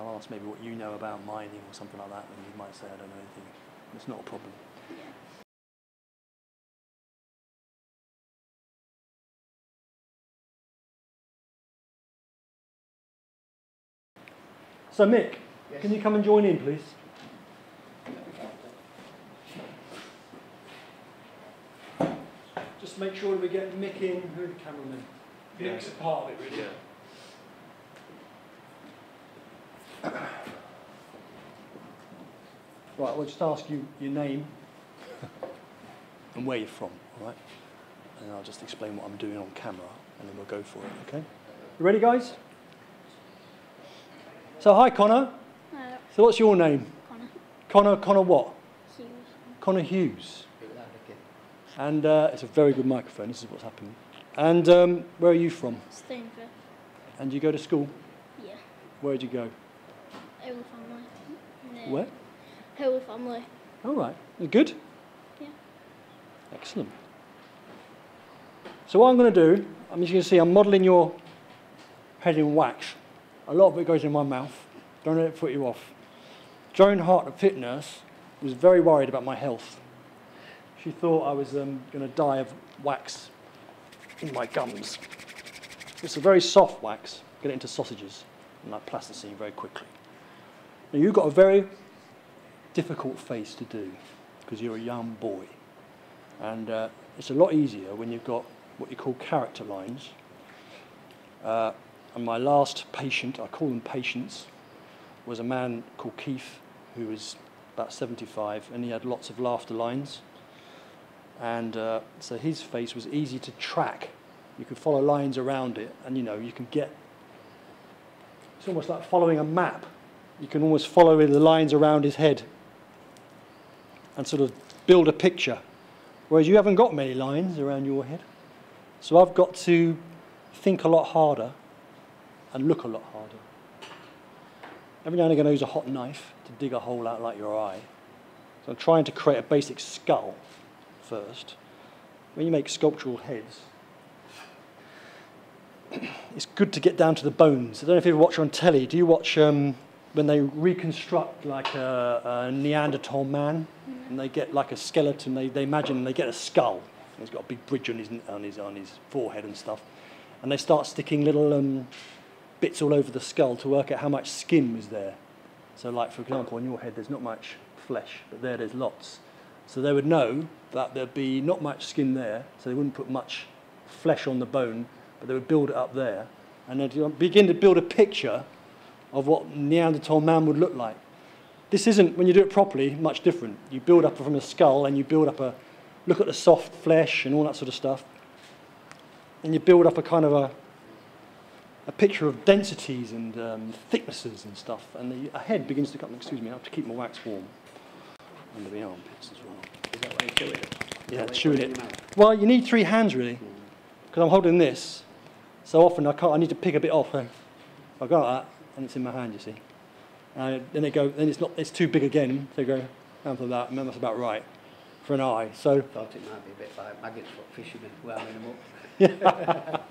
I'll ask maybe what you know about mining or something like that, and you might say I don't know anything. It's not a problem. So Mick, yes. Can you come and join in, please? Just make sure that we get Mick in. Who are the cameramen? Mick's a part of it, really. Yeah. Right, we'll just ask you your name and where you're from, all right? And I'll just explain what I'm doing on camera, and then we'll go for it, okay? You ready, guys? So, hi, Connor. Hello. So, what's your name? Connor. Connor what? Hughes. Connor Hughes. And it's a very good microphone, this is what's happening. And where are you from? Stainford. And you go to school? Yeah. Where did you go? Holy Family. No. Where? Holy Family. All right. Good? Yeah. Excellent. So what I'm going to do, as you can see, I'm modelling your head in wax. A lot of it goes in my mouth. Don't let it put you off. Joan Hart, the pit nurse, was very worried about my health. She thought I was going to die of wax in my gums. It's a very soft wax. Get it into sausages and like plasticine very quickly. Now you've got a very difficult face to do because you're a young boy. And it's a lot easier when you've got what you call character lines. And my last patient, I call them patients, was a man called Keith, who was about 75, and he had lots of laughter lines. And so his face was easy to track. You could follow lines around it, and you know, you can get, it's almost like following a map. You can almost follow the lines around his head and sort of build a picture. Whereas you haven't got many lines around your head. So I've got to think a lot harder and look a lot harder. Every now and again I use a hot knife to dig a hole out like your eye. So I'm trying to create a basic skull first. When you make sculptural heads, it's good to get down to the bones. I don't know if you ever watch on telly. Do you watch when they reconstruct like a Neanderthal man, and they get like a skeleton? They imagine they get a skull. He's got a big bridge on his forehead and stuff, and they start sticking little bits all over the skull to work out how much skin was there. So, like for example, on your head there's not much flesh, but there's lots. So they would know that there'd be not much skin there, so they wouldn't put much flesh on the bone, but they would build it up there, and they'd begin to build a picture of what Neanderthal man would look like. This isn't, when you do it properly, much different. You build up from a skull, and you build up look at the soft flesh and all that sort of stuff, and you build up a kind of a picture of densities and thicknesses and stuff, and a head begins to come. Excuse me, I have to keep my wax warm under the armpits as well. Is that why you chew it? Yeah, chewing it. Well, you need 3 hands really, because I'm holding this, so often I need to pick a bit off. I go like that, and it's in my hand, you see. Then it's too big again, so you go down to that, and then that's about right for an eye. So I thought it might be a bit like maggots for fishermen, warming them up.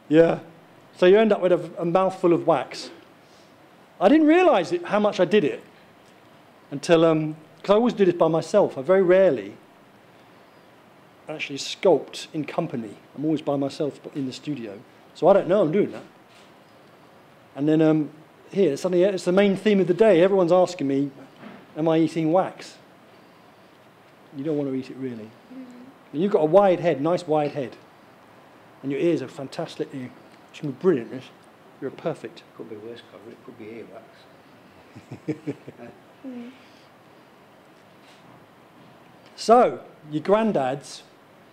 Yeah. So you end up with a mouthful of wax. I didn't realise how much I did it until, because I always do this by myself. I very rarely actually sculpt in company. I'm always by myself in the studio. So I don't know I'm doing that. And then here, it's the main theme of the day. Everyone's asking me, am I eating wax? You don't want to eat it really. And you've got a wide head, nice wide head. And your ears are fantastic. It's going to be brilliant, this. You're perfect. Could be worse, it could be earwax. So, your granddad's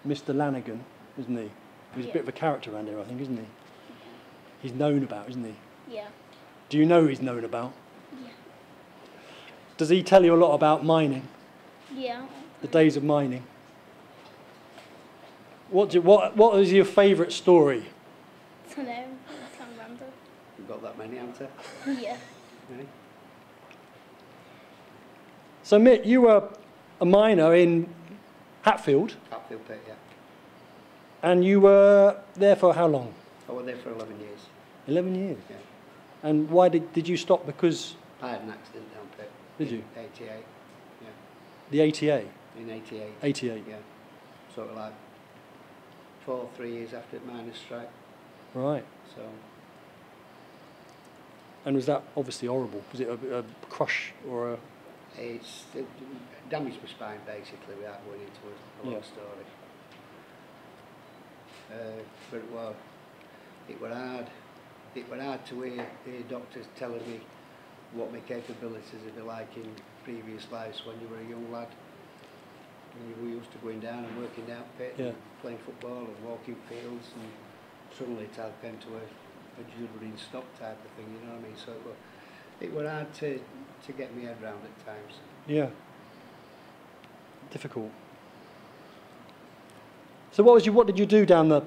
Mr. Lanigan, isn't he? He's a bit of a character around here, I think, isn't he? He's known about, isn't he? Yeah. Do you know who he's known about? Yeah. Does he tell you a lot about mining? Yeah. The days of mining? What is your favourite story? I don't know. I can't remember. You've got that many, haven't you? Yeah. Right. So, Mick, you were a miner in Hatfield. Hatfield pit, yeah. And you were there for how long? I was there for 11 years. 11 years? Yeah. And why did you stop? Because I had an accident down pit. Did you? 88, yeah. the ATA, In 88. 88. Yeah. Sort of like 3 years after the miners' strike. Right. So, And was that obviously horrible? Was it a crush or a? it damaged my spine basically without going into a long Yeah. story. But it were hard. It were hard to hear doctors telling me what my capabilities would be like in previous lives when you were a young lad. And you were used to going down and working down pit, Yeah. and playing football and walking fields, and suddenly it came to a juddering stop type of thing, you know what I mean? So it were hard to get my head round at times. Yeah. Difficult. So what did you do down the?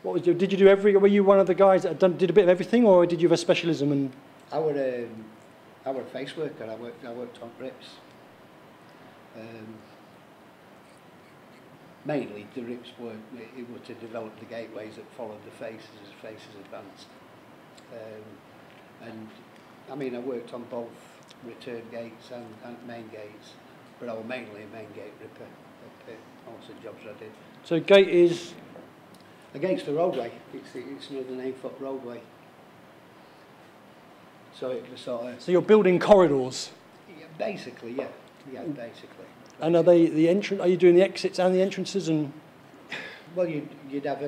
Did you do were you one of the guys that did a bit of everything, or did you have a specialism? And I were a face worker. I worked on rips. Mainly the rips were to develop the gateways that followed the faces as faces advanced. And I mean I worked on both return gates and main gates, but I was mainly a main gate ripper at most of the jobs I did. so gate is Against the roadway, it's another name for roadway. So it was sort of, so you're building corridors, yeah, basically, yeah, basically. and are they the entrance? Are you doing the exits and the entrances and? Well, you'd have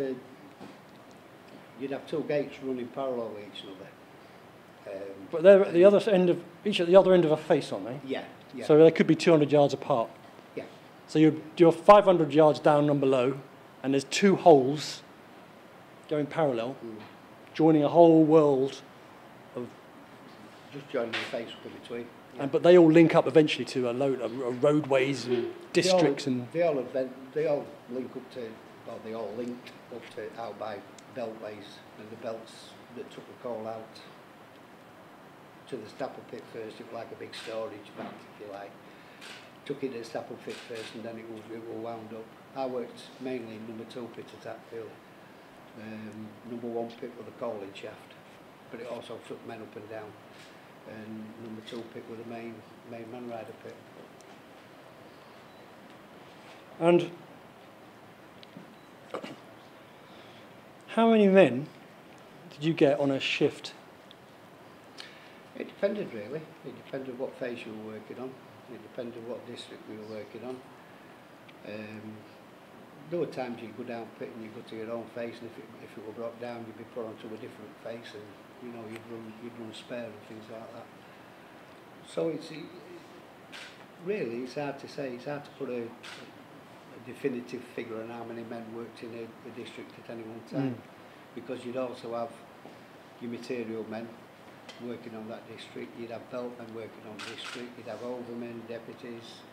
two gates running parallel with each other. But they're at the other end of each at the other end of a face, aren't they? Yeah, yeah. So they could be 200 yards apart. Yeah. So you're 500 yards down and below, and there's two holes going parallel, joining a whole world of. Just joining the face in between. Yeah. But they all link up eventually to a load of roadways and districts and. They all link up to, well, they all linked up to out by beltways, and the belts that took the coal out to the Staple Pit first. It was like a big storage vat, if you like. Took it to the Staple Pit first, and then it was wound up. I worked mainly in number 2 pit at that field. Number 1 pit with a coaling shaft, but it also took men up and down. And number 2 pit with the main man rider pit. And how many men did you get on a shift? It depended really. It depended what phase you were working on. It depended what district we were working on. There were times you'd go down pit and you'd go to your own face, and if it were brought down, you'd be put onto a different face, and you know you'd run spare and things like that. So it's hard to say. It's hard to put a definitive figure on how many men worked in a district at any one time, because you'd also have your material men working on that district. You'd have beltmen working on the district. You'd have overmen, deputies.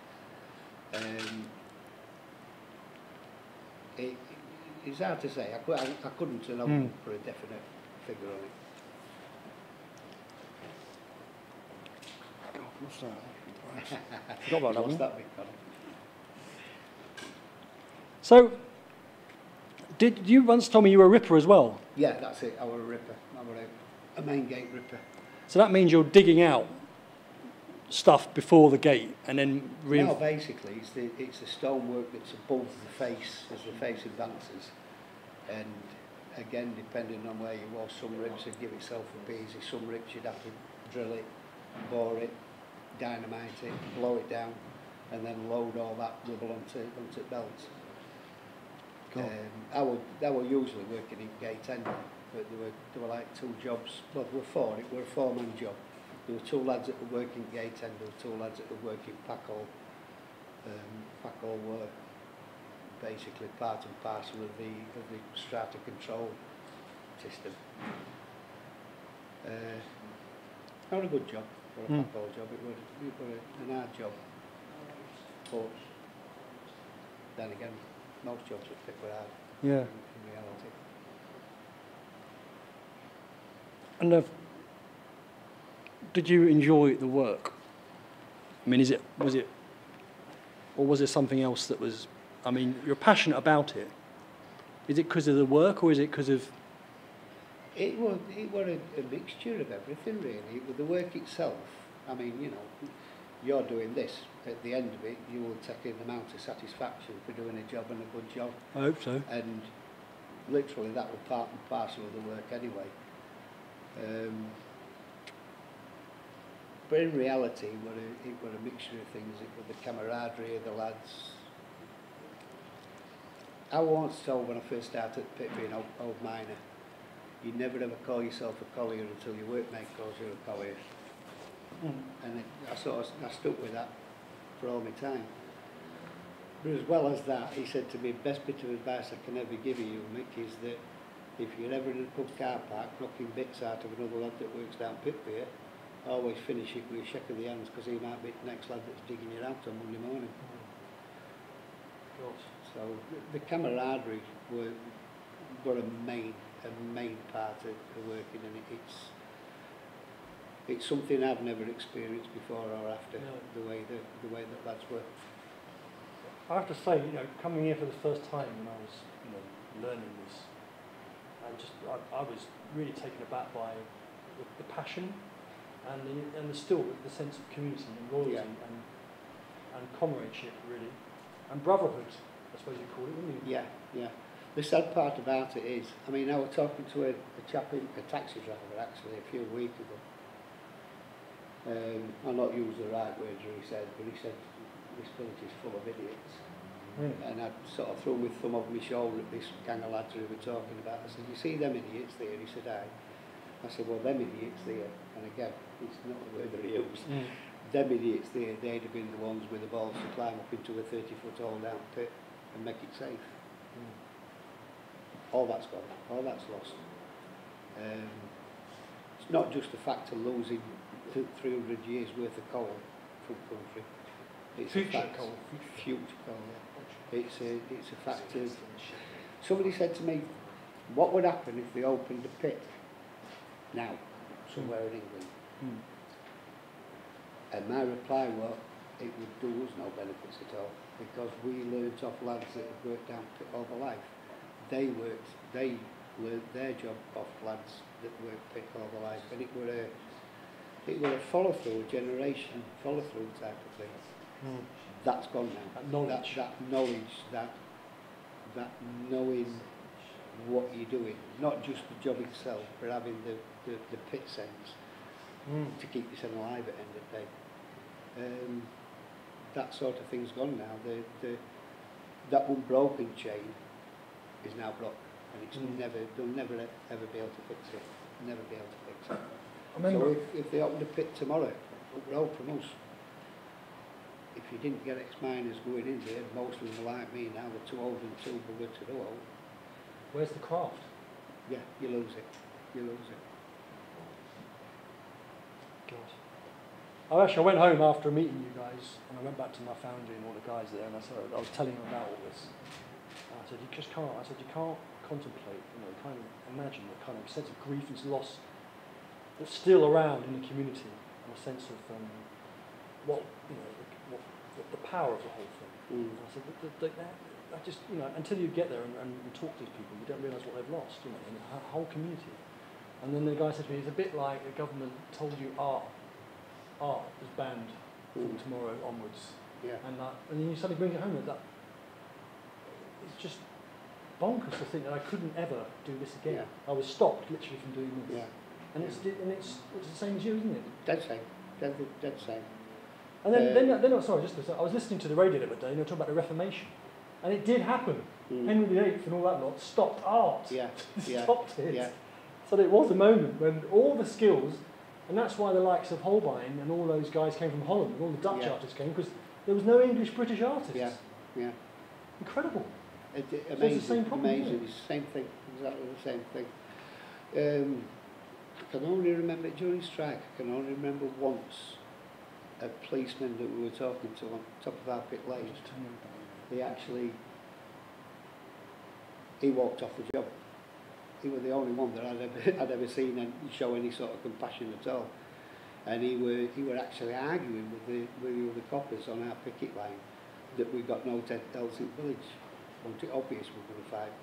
It's hard to say. I couldn't put a definite figure on it. God, what's that? I forgot about that What's one. that bit, Colin? So, did you once told me you were a ripper as well? Yeah, that's it. I was a ripper. I was a main gate ripper. So that means you're digging out stuff before the gate and then No, basically, it's the stonework that's above the face as the face advances. And again, depending on where you was, some rips would give itself a bit easy. Some rips you'd have to drill it, bore it, dynamite it, blow it down, and then load all that rubble onto belts. I was usually working in gate end, but there were like 2 jobs. Well, there were 4. It were a 4-man job. There were 2 lads that were working gate end. There were 2 lads that were working pack hole. Pack hole were basically part and parcel of the strata control system. Not a good job for a pack hole job. It was an hard job. But then again, most jobs were hard. Yeah. In reality. And did you enjoy the work? I mean, was it something else that was? I mean, you're passionate about it. Is it because of the work, or is it because of It was a mixture of everything really. With the work itself, I mean, you know, you're doing this. At the end of it, you will take an amount of satisfaction for doing a job and a good job. I hope so. And literally that was part and parcel of the work anyway. But in reality, it was a mixture of things. It was the camaraderie of the lads. I once told when I first started at Pit being old miner, you never ever call yourself a collier until your workmate calls you a collier. And I stuck with that for all my time. But as well as that, he said to me, best bit of advice I can ever give you, Mick, is that if you're ever in a pub car park knocking bits out of another lad that works down Pitbeer, always finish it with a shake of the hands, because he might be the next lad that's digging you out on Monday morning. So the camaraderie were a main part of working, and it's something I've never experienced before or after. No. the way that lads were. I have to say, you know, coming here for the first time when I was, you know, learning this, I was really taken aback by the passion and the sense of community and loyalty and comradeship, really, and brotherhood, I suppose you call it, wouldn't you? Yeah, yeah. The sad part about it is, I mean, I was talking to a taxi driver actually a few weeks ago. I'll not use the right words he said, but he said this village is full of idiots. And I sort of threw my thumb over my shoulder at this gang of lads who we were talking about. I said, you see them idiots there? He said, aye. I said, well, them idiots there, and again, it's not the word that he used, them idiots there, they'd have been the ones with the balls to climb up into a 30-foot hole down pit and make it safe. All that's gone, all that's lost. It's not just the fact of losing 300 years worth of coal from country. It's future coal, yeah. It's a fact of... Somebody said to me, what would happen if they opened a pit now, somewhere in England? And my reply was, it would do us no benefits at all, because we learnt off lads that had worked down pit all their life. They learnt their job off lads that worked pit all their life, and it were a follow-through, a generation follow-through type of thing. That's gone now. That knowledge. That knowing what you're doing, not just the job itself, but having the pit sense to keep yourself alive at the end of the day. That sort of thing's gone now. That unbroken chain is now broke, and it's they'll never ever be able to fix it. Never be able to fix it. So if they opened a pit tomorrow, up the road from us, if you didn't get ex-miners going in there, most of them are like me now, they're too old and too bugger to do all. Where's the craft? Yeah, you lose it. You lose it. God. I went home after meeting you guys, and I went back to my foundry and all the guys there, and I was telling them about all this. And I said, you just can't. I said, you can't contemplate, kind of imagine the kind of sense of grief and loss that's still around in the community, and a sense of the power of the whole thing. And I said, I just, until you get there and talk to these people, you don't realise what they've lost, in the whole community. And then the guy said to me, it's a bit like the government told you art is banned from tomorrow onwards. Yeah. And then you suddenly bring it home with that. It's just bonkers to think that I couldn't ever do this again. Yeah. I was stopped literally from doing this. Yeah. And it's the same as you, isn't it? Dead same. Dead same. And then I was listening to the radio the other day, and they were talking about the Reformation. And it did happen. Henry VIII and all that lot stopped art. Yeah. Stopped it. Yeah. So it was a moment when all the skills, and that's why the likes of Holbein and all those guys came from Holland, and all the Dutch artists came, because there was no English-British artists. Yeah. Incredible. Amazing. So it's the same problem, amazing. It's the same thing. Exactly the same thing. I can only remember during strike. I can only remember once a policeman that we were talking to on top of our pit lane. He walked off the job. He was the only one that I'd ever seen and show any sort of compassion at all. And he were actually arguing with the other coppers on our picket line that we got no else in the village. Wasn't it obvious we were going to fight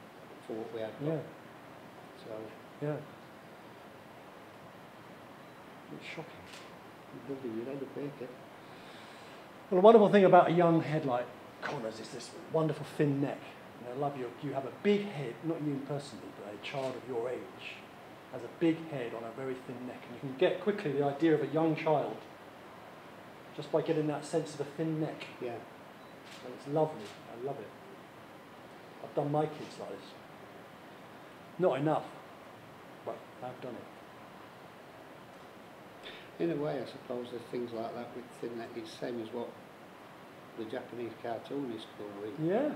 for what we had got? Yeah. So yeah. It's shocking. You'd end up naked. Well, the wonderful thing about a young head like Connor's is this wonderful thin neck. And I love you have a big head, not you personally, but a child of your age has a big head on a very thin neck. And you can get quickly the idea of a young child just by getting that sense of a thin neck. Yeah. And it's lovely. I love it. I've done my kids like this. Not enough, but I've done it. In a way, I suppose there's things like that with thin neck. It's the same as what the Japanese cartoonists go with. Yeah.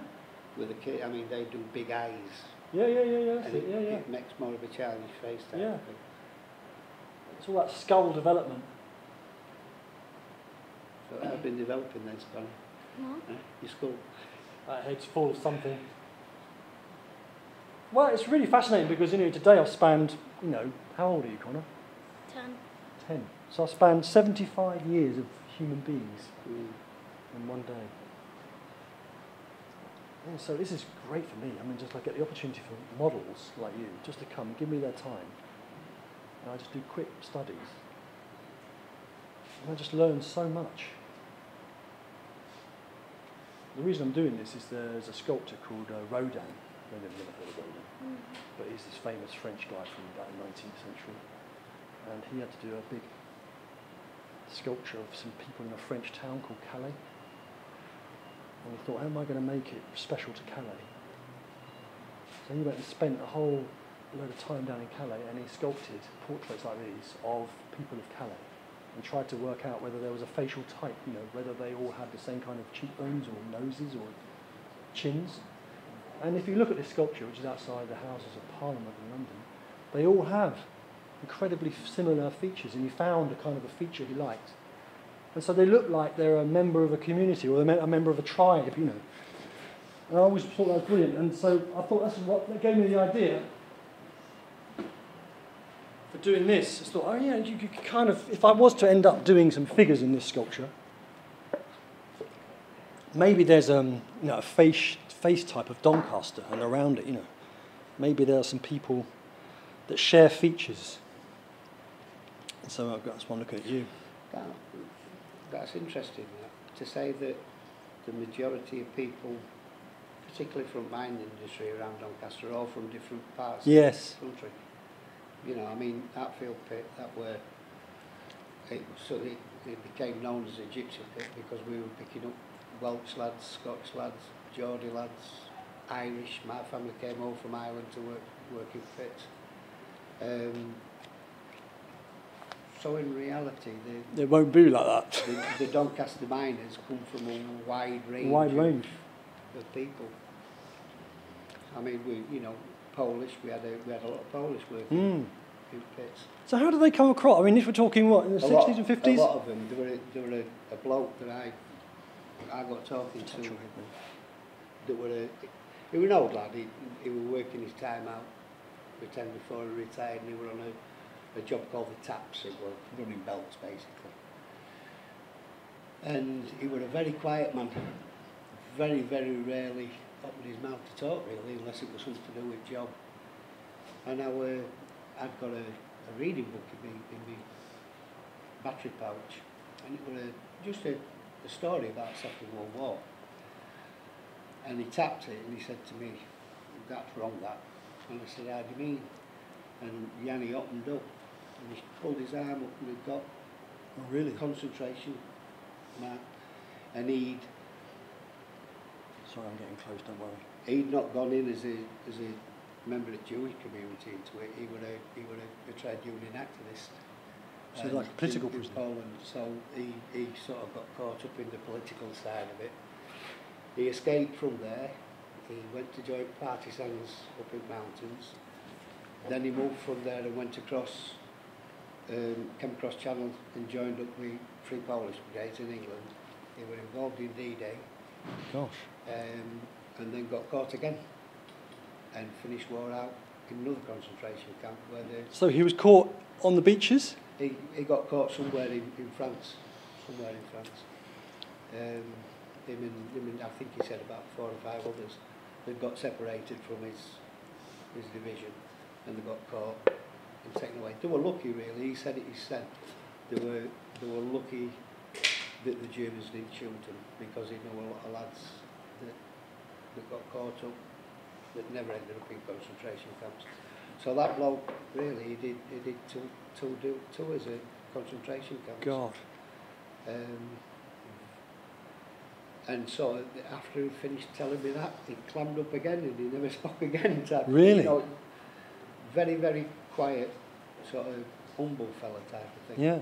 With the kid, I mean, they do big eyes. Yeah. And Yeah. it makes more of a childish face type Yeah. of thing. It's all that skull development. So I've been developing then, Scotty. What? Your skull. That head's full of something. Well, it's really fascinating because, today I've spanned, how old are you, Connor? 10. 10. So I've spanned 75 years of human beings in one day. And so this is great for me. I mean, just like get the opportunity for models like you just to come, give me their time. And I just do quick studies. And I just learn so much. The reason I'm doing this is there's a sculptor called Rodin. I've never heard of Rodin. But he's this famous French guy from about the 19th century. And he had to do a big sculpture of some people in a French town called Calais. And he thought, how am I going to make it special to Calais? So he went and spent a whole load of time down in Calais and he sculpted portraits like these of people of Calais and tried to work out whether there was a facial type, whether they all had the same kind of cheekbones or noses or chins. And if you look at this sculpture, which is outside the Houses of Parliament in London, they all have incredibly similar features, and he found a kind of a feature he liked. And so they look like they're a member of a community or a member of a tribe, And I always thought that was brilliant. And so I thought that gave me the idea for doing this. I thought, you could kind of, if I was to end up doing some figures in this sculpture, maybe there's a face type of Doncaster and around it, Maybe there are some people that share features. And so that's why I'm looking at you. That's interesting, to say that the majority of people, particularly from the mining industry around Doncaster, are all from different parts of the country. I mean, that field pit, it became known as a gypsy pit because we were picking up Welsh lads, Scotch lads, Geordie lads, Irish. My family came over from Ireland to work in pits. So in reality, it won't be like that. the Doncaster miners come from a wide range of people. I mean, Polish. We had a lot of Polish working in pits. So how do they come across? I mean, if we're talking in the 60s and 50s. A lot of them. There were a bloke that I got talking to. He was an old lad. He was working his time out, pretend before he retired, and he was on a job called the taps. It was running belts basically. And he was a very quiet man. Very, very rarely opened his mouth to talk really, unless it was something to do with job. And I'd got a reading book in my battery pouch, and it was just a story about the Second World War. And he tapped it and he said to me, "That's wrong, that." And I said, "How do you mean?" And Yanni opened up and he pulled his arm up and he'd got concentration mark. And Sorry, I'm getting close, don't worry. He'd not gone in as a member of the Jewish community into it. He was a trade union activist. So like a political prisoner. In Poland. So he sort of got caught up in the political side of it. He escaped from there. He went to join partisans up in mountains. Then he moved from there and went across, came across Channel and joined up with Free Polish Brigades in England. He was involved in D-Day. Gosh. And then got caught again and finished war out in another concentration camp where So he was caught on the beaches? he got caught somewhere in France. Him and I think he said about 4 or 5 others that got separated from his division and they got caught and taken away. They were lucky really. He said it himself. they were lucky that the Germans didn't shoot them, because they know a lot of lads that got caught up that never ended up in concentration camps. So that bloke, really, he did two tours of concentration camps. God. And so after he finished telling me that, he clammed up again and he never spoke again. Really? You know, very, very quiet, sort of humble fella type of thing. Yeah.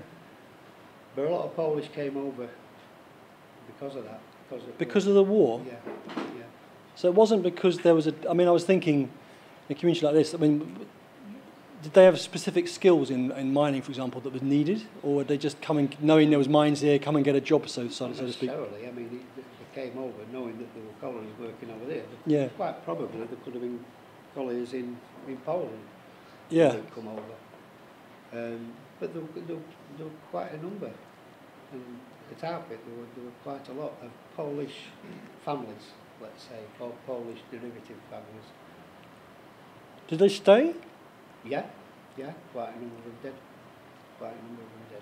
But a lot of Polish came over because of that. Because of the war? Yeah, yeah. So it wasn't because there was I mean, I was thinking, in a community like this, I mean, did they have specific skills in mining, for example, that was needed? Or were they just coming, knowing there was mines here, come and get a job, so to speak? Necessarily. I mean, they came over knowing that there were colonies working over there. But Yeah. quite probably there could have been colonies in Poland Yeah. that had come over. But there were quite a number. And at our pit there were quite a lot of Polish families, let's say, or Polish derivative families. Did they stay? Yeah, quite a number of them did.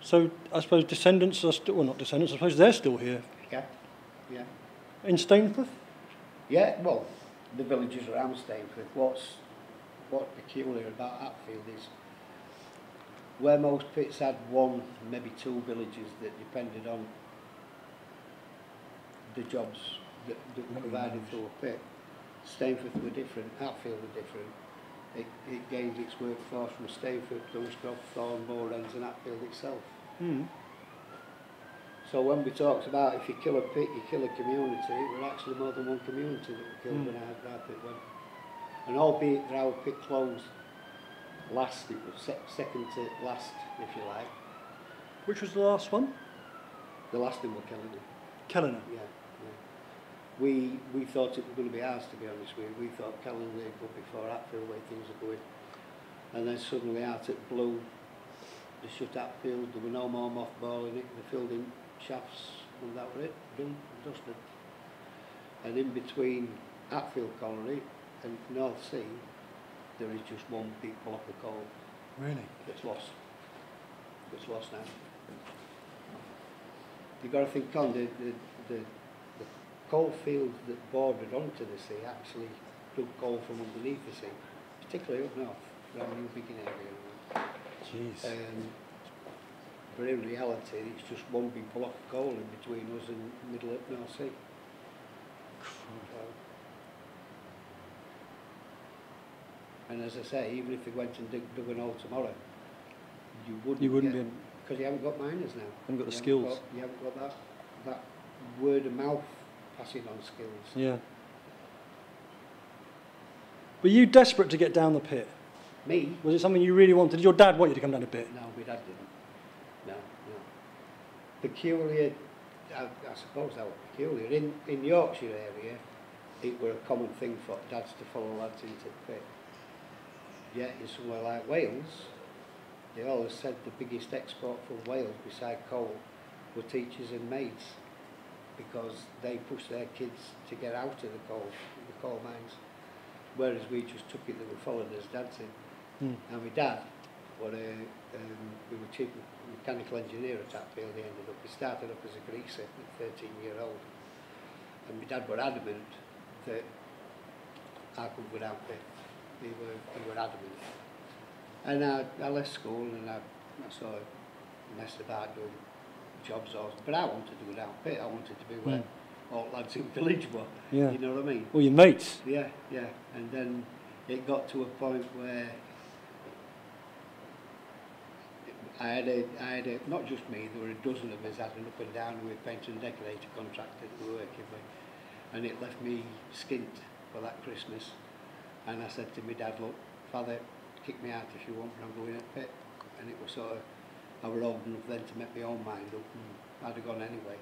So I suppose descendants are still, well, not descendants, I suppose they're still here. Yeah. In Stainforth? Yeah, well, the villages around Stainforth, what's peculiar about Hatfield is where most pits had one, maybe two villages that depended on the jobs that were provided through a pit. Stainforth were different, Hatfield were different. It gained its workforce from Stainforth, Dunscroft, Thorne, Moorends and Hatfield itself. Mm. So when we talked about if you kill a pit, you kill a community, it was actually more than one community that were killed when our pit went. And albeit that our pit closed last, it was second to last, if you like. Which was the last one? The last thing were killing it. Kellena. Yeah. We thought it was going to be ours, to be honest with you. We thought Kellena would go before Hatfield, the way things are going. And then suddenly out at Blue, they shut Hatfield, there were no more mothballing it, they filled in shafts, and that was it, done, dusted. And in between Hatfield Colliery and North Sea, there is just one big block of coal. Really? That's lost. It's lost now. You've got to think on the coal fields that bordered onto the sea actually took coal from underneath the sea, particularly up north, around New Biggin area. Jeez. But in reality, it's just one big block of coal in between us and the middle of the North Sea. And as I say, even if they went and dug an hole tomorrow, you wouldn't be, because you haven't got miners now. Haven't got the skills. You haven't got that word of mouth passing on skills. Yeah. Were you desperate to get down the pit? Me? Was it something you really wanted? Did your dad want you to come down the pit? No, my dad didn't. No. Peculiar, I suppose that was peculiar. In Yorkshire area, it were a common thing for dads to follow lads into the pit. Yet in somewhere like Wales, they always said the biggest export from Wales beside coal were teachers and maids, because they pushed their kids to get out of the coal mines, whereas we just took it that we followed as dads in. And my dad, we were chief mechanical engineer at Hatfield. He started up as a greaser at 13-year-old, and my dad were adamant that I couldn't go down pit. They were adamant. And I left school and I sort of messed about doing jobs, but I wanted to go down pit. I wanted to be where all lads in the village were. Yeah. You know what I mean? Well, your mates. Yeah. And then it got to a point where I had a not just me, there were a dozen of us had an up and down with painter and decorator contractor that we were working with, and it left me skint for that Christmas. And I said to my dad, look, Father, kick me out if you want, but I'm going at pit. And it was sort of, I was old enough then to make my own mind up, and I'd have gone anyway.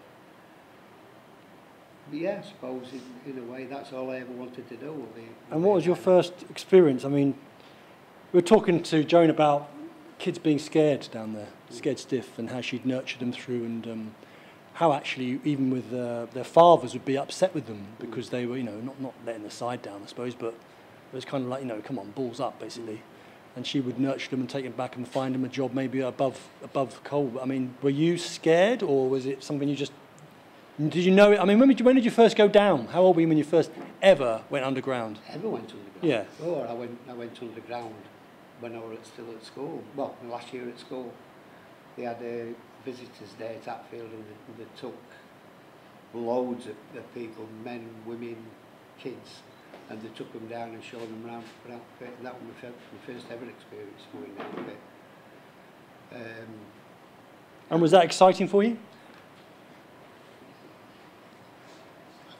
But yeah, I suppose in a way that's all I ever wanted to do. And what was your first experience? I mean, we were talking to Joan about kids being scared down there, scared stiff, and how she'd nurtured them through, and how actually even with their fathers would be upset with them because they were, not letting the side down, I suppose, but it was kind of like, come on, balls up, basically. and she would nurture them and take them back and find them a job maybe above coal. I mean, were you scared, or was it something you just... Did you know it? I mean, when did you first go down? How old were you when you first ever went underground? Ever went underground? Yeah. Oh, I went underground when I was still at school. Well, last year at school. They had a visitors day at Hatfield, and they took loads of people, men, women, kids, and they took them down and showed them around pit. And that was my first ever experience going down pit. And was that exciting for you?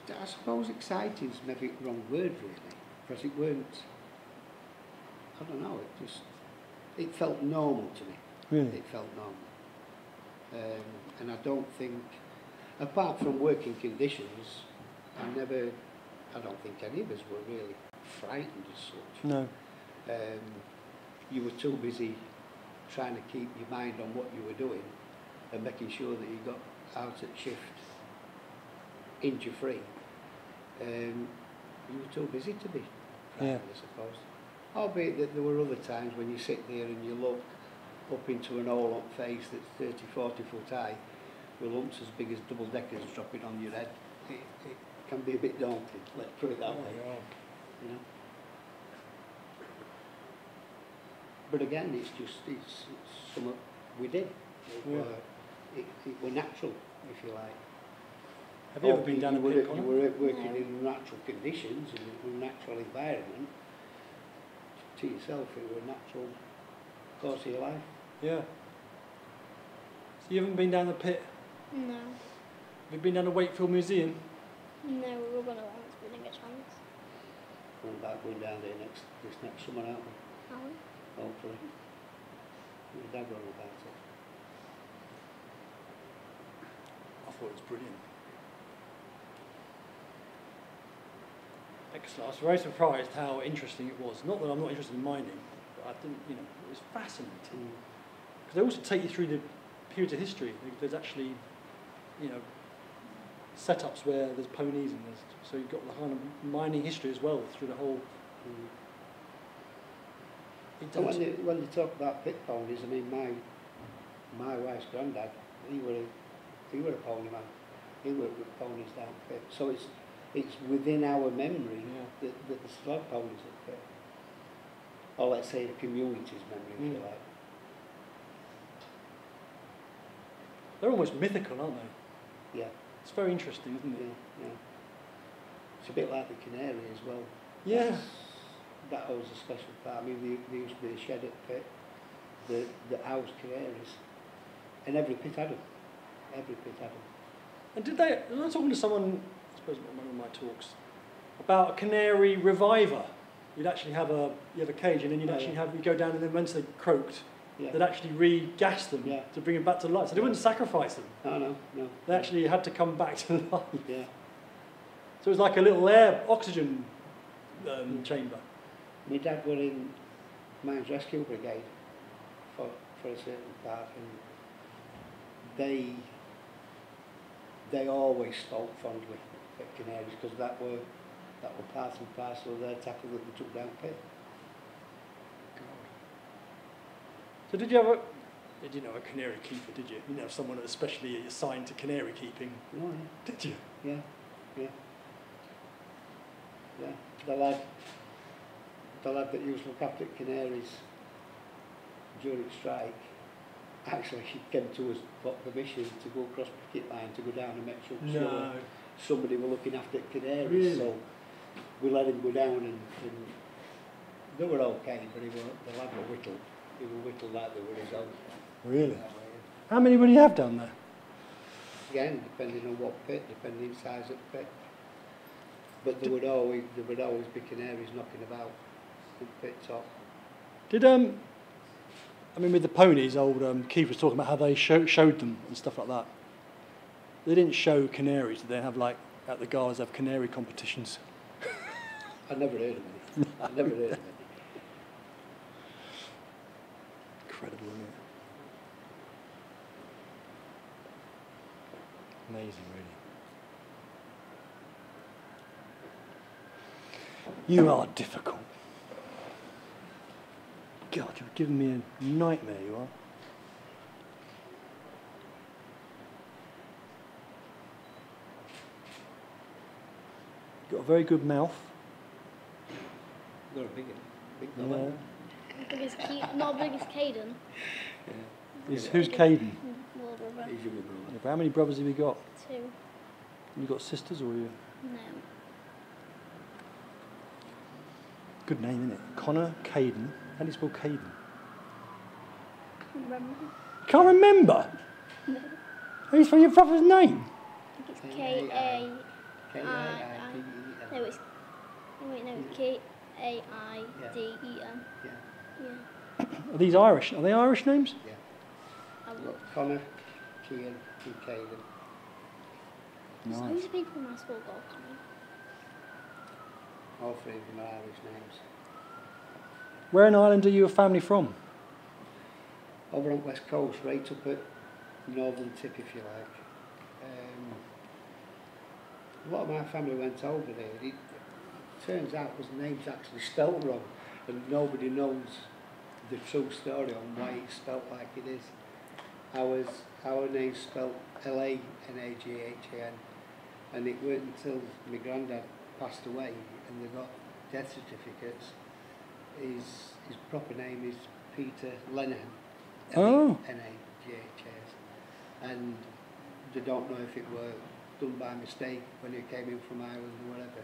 I suppose exciting is maybe the wrong word really, because it weren't, I don't know, it felt normal to me. Really? It felt normal. And I don't think, apart from working conditions, I don't think any of us were really frightened as such. No. You were too busy trying to keep your mind on what you were doing and making sure that you got out at shift injury free. You were too busy to be frightened, I suppose. Albeit that there were other times when you sit there and you look up into an all-up face that's 30, 40 foot high, with lumps as big as double-deckers dropping on your head. It can be a bit daunting, let's put it that way. You know? But again, it's something we did. It were natural, if you like. Have you ever been down a pit, You were working in natural conditions, in a natural environment. To yourself, it were a natural course of your life. Yeah. So you haven't been down the pit? No. Have you been down to Wakefield Museum? No, we were going to once, we didn't get a chance. We're about going down there this next summer, aren't we? Are we? Hopefully. My dad wrote about it. I thought it was brilliant. Excellent. I was very surprised how interesting it was. Not that I'm not interested in mining, but I didn't, it was fascinating. Because they also take you through the periods of history. There's actually, setups where there's ponies and so you've got the kind of mining history as well through the whole. And when they talk about pit ponies, I mean, my wife's granddad, he were a pony man. He worked with ponies down pit. So it's within our memory that the still have ponies at pit. Or let's say the community's memory, if you like. They're almost mythical, aren't they? Yeah. It's very interesting, isn't it? Yeah. It's a bit like the canary as well. Yeah. That was a special part. I mean, there used to be a shed at pit that housed canaries. And every pit had them. Every pit had them. And did they, I was talking to someone, I suppose at one of my talks, about a canary reviver. You'd actually have a cage and then you'd go down and then once they croaked, they'd actually re-gas them to bring them back to life. So they wouldn't sacrifice them. No. They actually had to come back to life. Yeah. So it was like a little oxygen chamber. My dad were in Mines Rescue Brigade for a certain part, and they always spoke fondly at canaries because that were part and parcel of their tackle that they took down pit. So did you have a canary keeper, did you? You didn't have someone that was especially assigned to canary keeping? No, yeah. Did you? Yeah. The lad that used to look after canaries during strike, actually he came to us for permission to go across picket line to go down and make sure somebody were looking after canaries. Really? So we let him go down and they were okay, but the lad were whittled. He were whittled like they were his own. Really? How many would you have down there? Again, depending on what pit, depending on the size of the pit. But there would always be canaries knocking about in the pit top. Did with the ponies, old Keith was talking about how they showed them and stuff like that. They didn't show canaries. They have at the Guards have canary competitions. I never heard of it. I never heard of it. Incredible, isn't it? Amazing, really. You are difficult. God, you're giving me a nightmare, you are. Got a very good mouth. Got a big Yeah. one. Not big as Caden. Who's Caden? Little brother. He's your brother. Yeah, but how many brothers have you got? 2. You got sisters or you? No. Good name, isn't it? Connor, Caden. How do you spell Caden? Remember? Can't remember. How do you spell your brother's name? I think it's K-A... K-A-I-D-E-N. No, it's... Wait, no, it's K-A-I-D-E-N. Yeah. Yeah. Are these Irish? Are they Irish names? Yeah. I We've will. got Connor, Cian, and Caden. There's Nice. loads of people in my school called Connor. All 3 of them are Irish names. Where in Ireland are your family from? Over on West Coast, right up at northern tip, if you like. A lot of my family went over there. It turns out the name's actually spelt wrong, and nobody knows the true story on why it's spelt like it is. Our name's spelt L-A-N-A-G-H-A-N, and it weren't until my granddad passed away and they got death certificates. His proper name is Peter Lenihan. Oh. L-E-N-A-G-H-A-S. And they don't know if it were done by mistake when he came in from Ireland or whatever.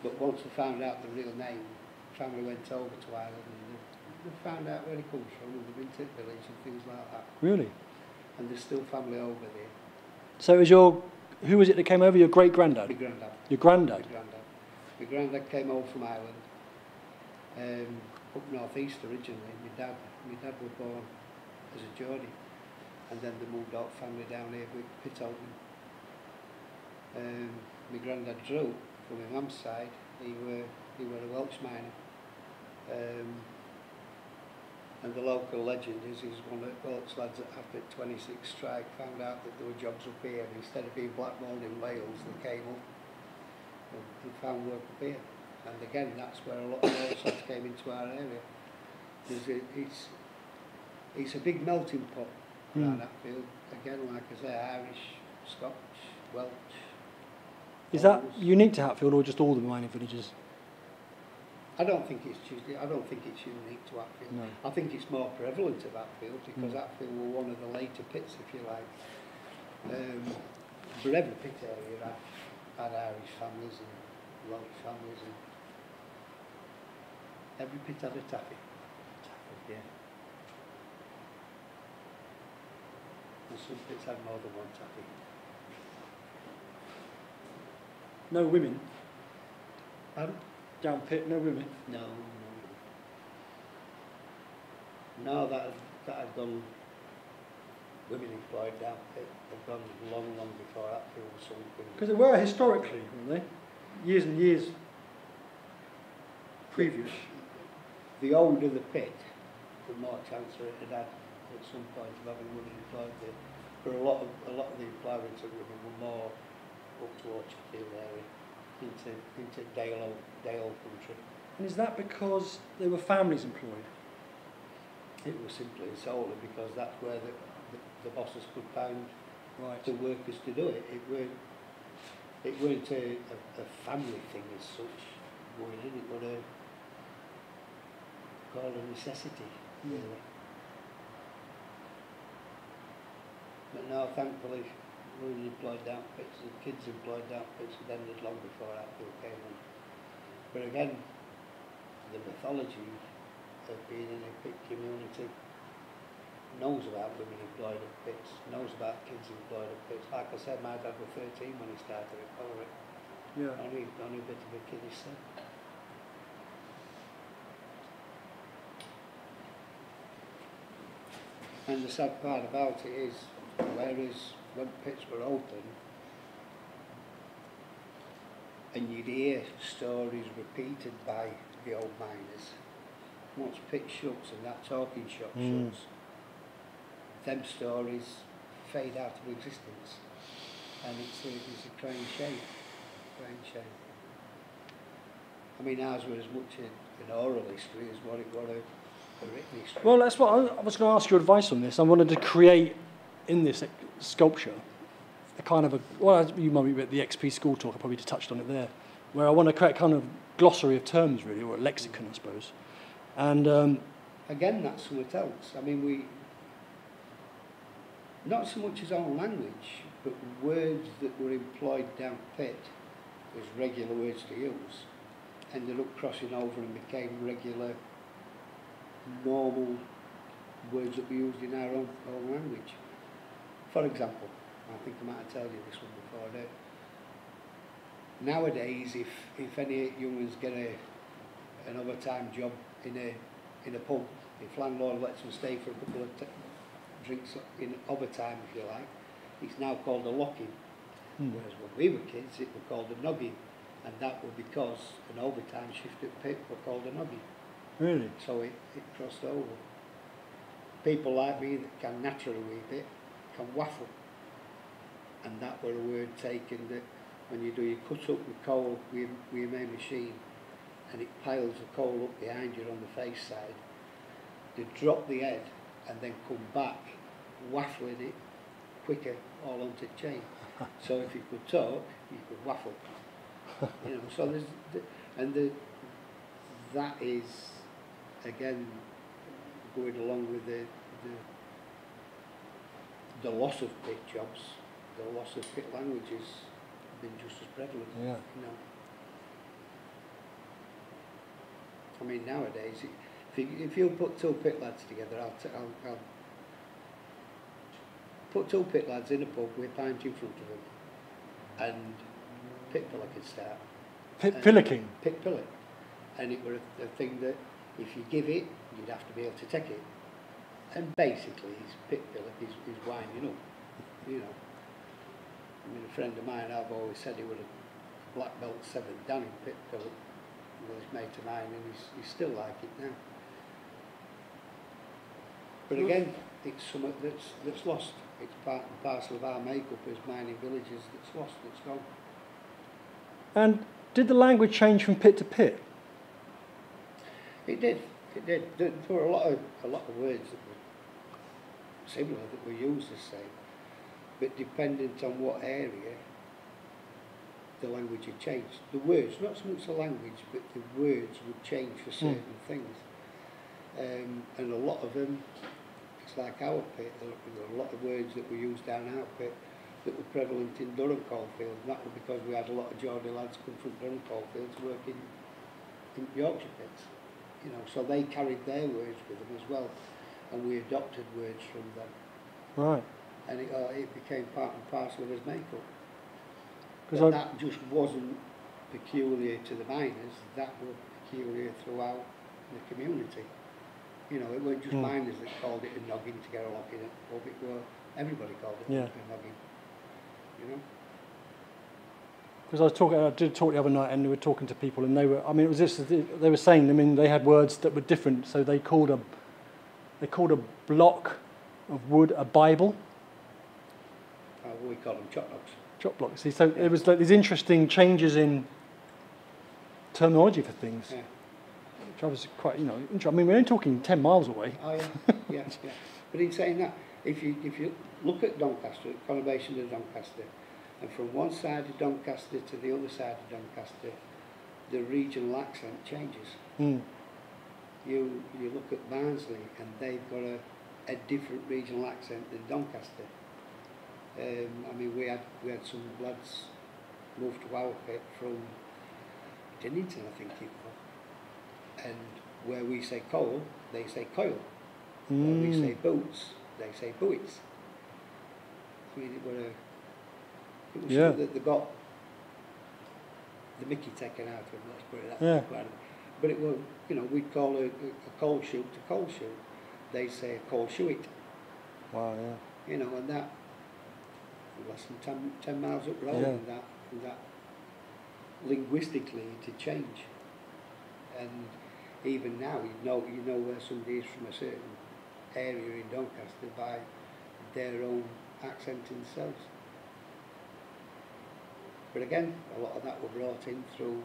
But once they found out the real name, the family went over to Ireland and they found out where he comes from, and they've been to the village and things like that. Really? And there's still family over there. So it was who was it that came over? Your great-granddad? My granddad. Your granddad? My granddad came over from Ireland, up north east originally. My dad was born as a Geordie, and then they moved out family down here with Pitolton. My granddad Drew, from my mum's side, he were a Welsh miner. And the local legend is he's one of the Welsh lads that after the 26 strike found out that there were jobs up here, and instead of being blackballed in Wales, they came up and found work up here. And again, that's where a lot of Welsh lads came into our area. It's a big melting pot around that field. Again, like I say, Irish, Scotch, Welsh. Is that unique to Hatfield or just all the mining villages? I don't think it's unique to Hatfield. No. I think it's more prevalent of Hatfield because Hatfield were one of the later pits, if you like. But every pit area had Irish families and Welsh families, and every pit had a taffy. Yeah. And some pits had more than one taffy. No women? Pardon? Down pit, no women? No. No, that had gone, women employed down pit, they've gone long before Hatfield was something. Because they were historically, weren't they? Years and years previous. The older the pit, the more chance it had at some point of having women employed there. But a lot of the employments of women were more up towards Sheffield area, into Dale country. And is that because there were families employed? It was simply and solely because that's where the bosses could find the workers to do it. It weren't a family thing as such going in, it was called a necessity, really. But now, thankfully, women employed down pits and kids employed down pits had ended long before Hatfield came in. But again, the mythology of being in a pit community knows about women employed at pits, knows about kids employed at pits. Like I said, my dad was 13 when he started at colliery. Yeah. Only a bit of a kiddish son. And the sad part about it is, whereas when pits were open, and you'd hear stories repeated by the old miners, once pit shuts and that talking shop shuts, them stories fade out of existence, and it's a crying shame. I mean, ours were as much an oral history as what it was the written history. Well, that's what I was going to ask your advice on this. I wanted to create in this sculpture a kind of a, well, you might be at the XP school talk, I probably just touched on it there, where I want to create a kind of glossary of terms, really, or a lexicon, I suppose. And again, that's something else. I mean, we, not so much his own language, but words that were employed down pit as regular words to use, ended up crossing over and became regular, normal words that we used in our own language. For example, I think I might have told you this one before, that nowadays, if any young ones get an overtime job in a pub, if landlord lets them stay for a couple of drinks in overtime, if you like, it's now called a lock-in. Whereas when we were kids, it was called a noggin, and that was because an overtime shift at pit was called a noggin. really, So it crossed over. People like me that can naturally weave it can waffle, and that were a word taken that when you do, you cut up the coal with your main machine, and it piles the coal up behind you on the face side. They drop the head and then come back, waffling it quicker all onto the chain. So if you could talk, you could waffle. You know, so there's that is again going along with the loss of pit jobs, the loss of pit languages been just as prevalent. Yeah. You know. I mean, nowadays, if you put two pit lads together, I'll put two pit lads in a pub with a pint in front of them, and pit pillar could start. Pillicking. Pit pillar. And it were a thing that if you give it, you'd have to be able to take it. And basically, his pit pillar is winding up, you know. I mean, a friend of mine, I've always said he was a black belt 7 down in pit pillar. He was mate of mine, and he's still like it now. But again, it's something that's lost. It's part and parcel of our makeup as mining villages that's lost, that's gone. And did the language change from pit to pit? It did. It did. There were a lot of words that were similar that were used the same, but dependent on what area, the language had changed. The words, not so much the language, but the words would change for certain things. And a lot of them, it's like our pit. There were a lot of words that were used down our pit that were prevalent in Durham coalfields. And that was because we had a lot of Geordie lads come from Durham coalfields working in Yorkshire pits. You know, so they carried their words with them as well, and we adopted words from them. Right. And it became part and parcel of his makeup. Because But that just wasn't peculiar to the miners, that was peculiar throughout the community. You know, it weren't just miners that called it a noggin to get a lock in it, or it were, everybody called it a noggin. You know? Because I did talk the other night, and we were talking to people, and they were, I mean, it was this, they were saying, I mean, they had words that were different, so they called a block of wood a Bible. We call them chop blocks. Chop blocks. See, so there was like these interesting changes in terminology for things, which I was quite, you know, I mean, we're only talking 10 miles away. Oh yeah, yeah. But in saying that, if you look at Doncaster, at conurbation of Doncaster, and from one side of Doncaster to the other side of Doncaster, the regional accent changes. You look at Barnsley, and they've got a different regional accent than Doncaster. I mean, we had some lads move to our pit from Dinnington, I think it was, and where we say coal, they say coil. Where we say boots, they say buoys. I mean, it was something that they got the mickey taken out of them, let's put it that way. But it was, you know, we'd call a coal chute a coal chute. They say a coal chute. Wow, yeah. You know, and that less than 10 miles up the road, and that linguistically to change. And even now, you know where somebody is from a certain area in Doncaster by their own accent themselves. But again, a lot of that were brought in through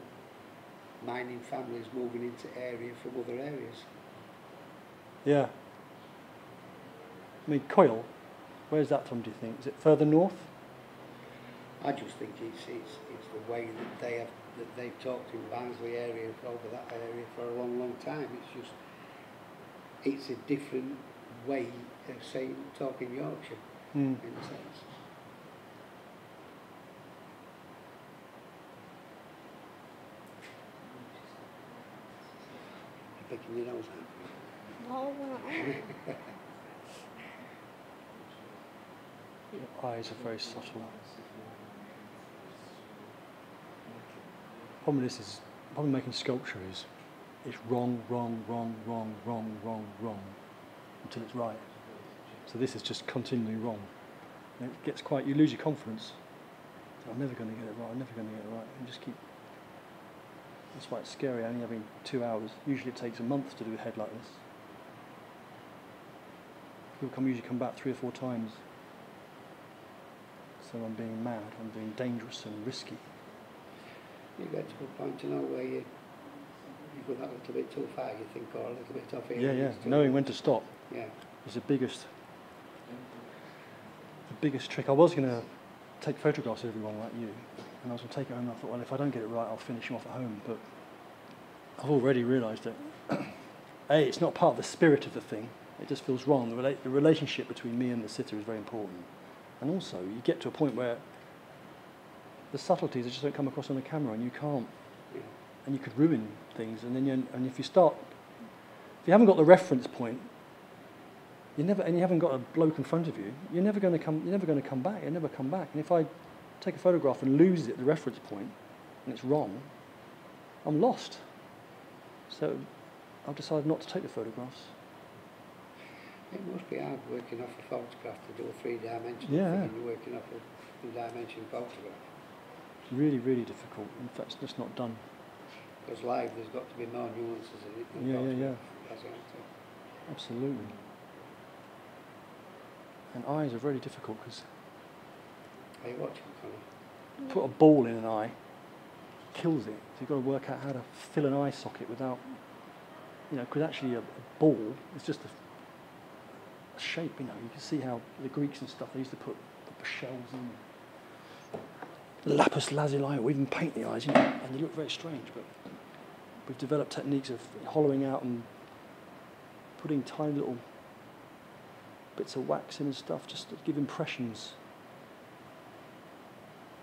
mining families moving into area from other areas. Yeah. I mean, Coyle, where's that from, do you think? Is it further north? I just think it's the way that they've talked in Barnsley area over that area for a long time. It's a different way of saying talking Yorkshire in a sense. You're picking your nose out. No, we're not. Your eyes are very subtle. Problem making sculpture is it's wrong until it's right. So this is just continually wrong. And it gets quite, you lose your confidence. I'm never going to get it right, I'm never going to get it right. And just keep, that's why it's scary, only having 2 hours. Usually it takes a month to do a head like this. People usually come back 3 or 4 times. So I'm being mad, I'm being dangerous and risky. You get to a point to know where you go that little bit too far, you think, or a little bit off here. Yeah, knowing when to stop. Yeah. Is the biggest trick. I was going to take photographs of everyone like you, and I was going to take it home, and I thought, well, if I don't get it right, I'll finish them off at home, but I've already realised that A, it's not part of the spirit of the thing, it just feels wrong. The relationship between me and the sitter is very important, and also you get to a point where the subtleties just don't come across on the camera, and you can't, and you could ruin things, and then if you haven't got the reference point, and you haven't got a bloke in front of you, you're never going to come back. You'll never come back. And if I take a photograph and lose it, the reference point, and it's wrong, I'm lost. So I've decided not to take the photographs. It must be hard working off a photograph to do a 3-dimensional thing, and you're working off a 2-dimension photograph. Really, really difficult. In fact, it's just not done. Because live, there's got to be more nuances in it than photograph. Yeah. Absolutely. And eyes are really difficult because Are you watching, Connor? put a ball in an eye kills it. So you've got to work out how to fill an eye socket without, because actually a ball is just a shape. You can see how the Greeks and stuff, they used to put shells in lapis lazuli, or even paint the eyes, and they look very strange. But we've developed techniques of hollowing out and putting tiny little bits of wax in and stuff, just to give impressions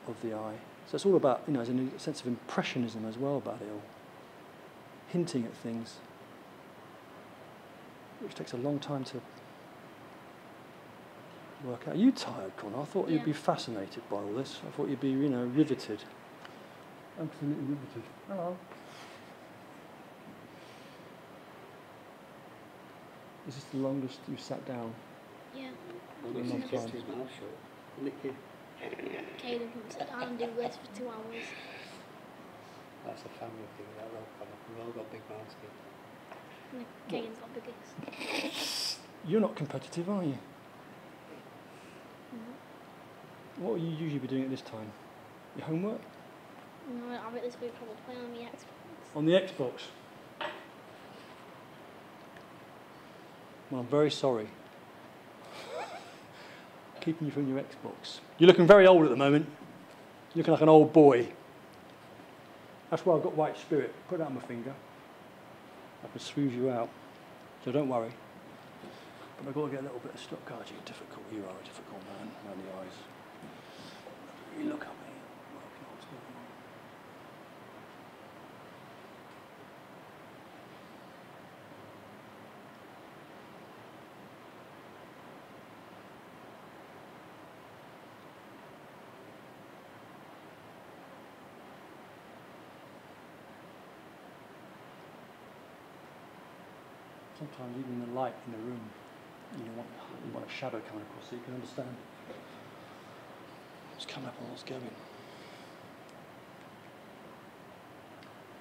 of the eye. So it's all about, there's a sense of impressionism as well about it all. Hinting at things, which takes a long time to work out. Are you tired, Connor? I thought you'd be fascinated by all this. I thought you'd be, riveted. Absolutely riveted. Hello. Is this the longest you've sat down? Yeah. Well, this is just his mouth shut. Licking. Caleb wants to down and do this for 2 hours. That's a family thing, that though, Connor. We've all got big mouths here. And Caden's got biggest. You're not competitive, are you? No. What will you usually be doing at this time? Your homework? No, I bet this week probably play on the Xbox. On the Xbox? Well, I'm very sorry. Keeping you from your Xbox. You're looking very old at the moment. You're looking like an old boy. That's why I've got white spirit. Put it on my finger. I can smooth you out. So don't worry. But I've got to get a little bit of stock. God, you're difficult. You are a difficult man around the eyes. You look at me. Sometimes even the light in the room, you want a shadow coming across so you can understand what's coming up and what's going.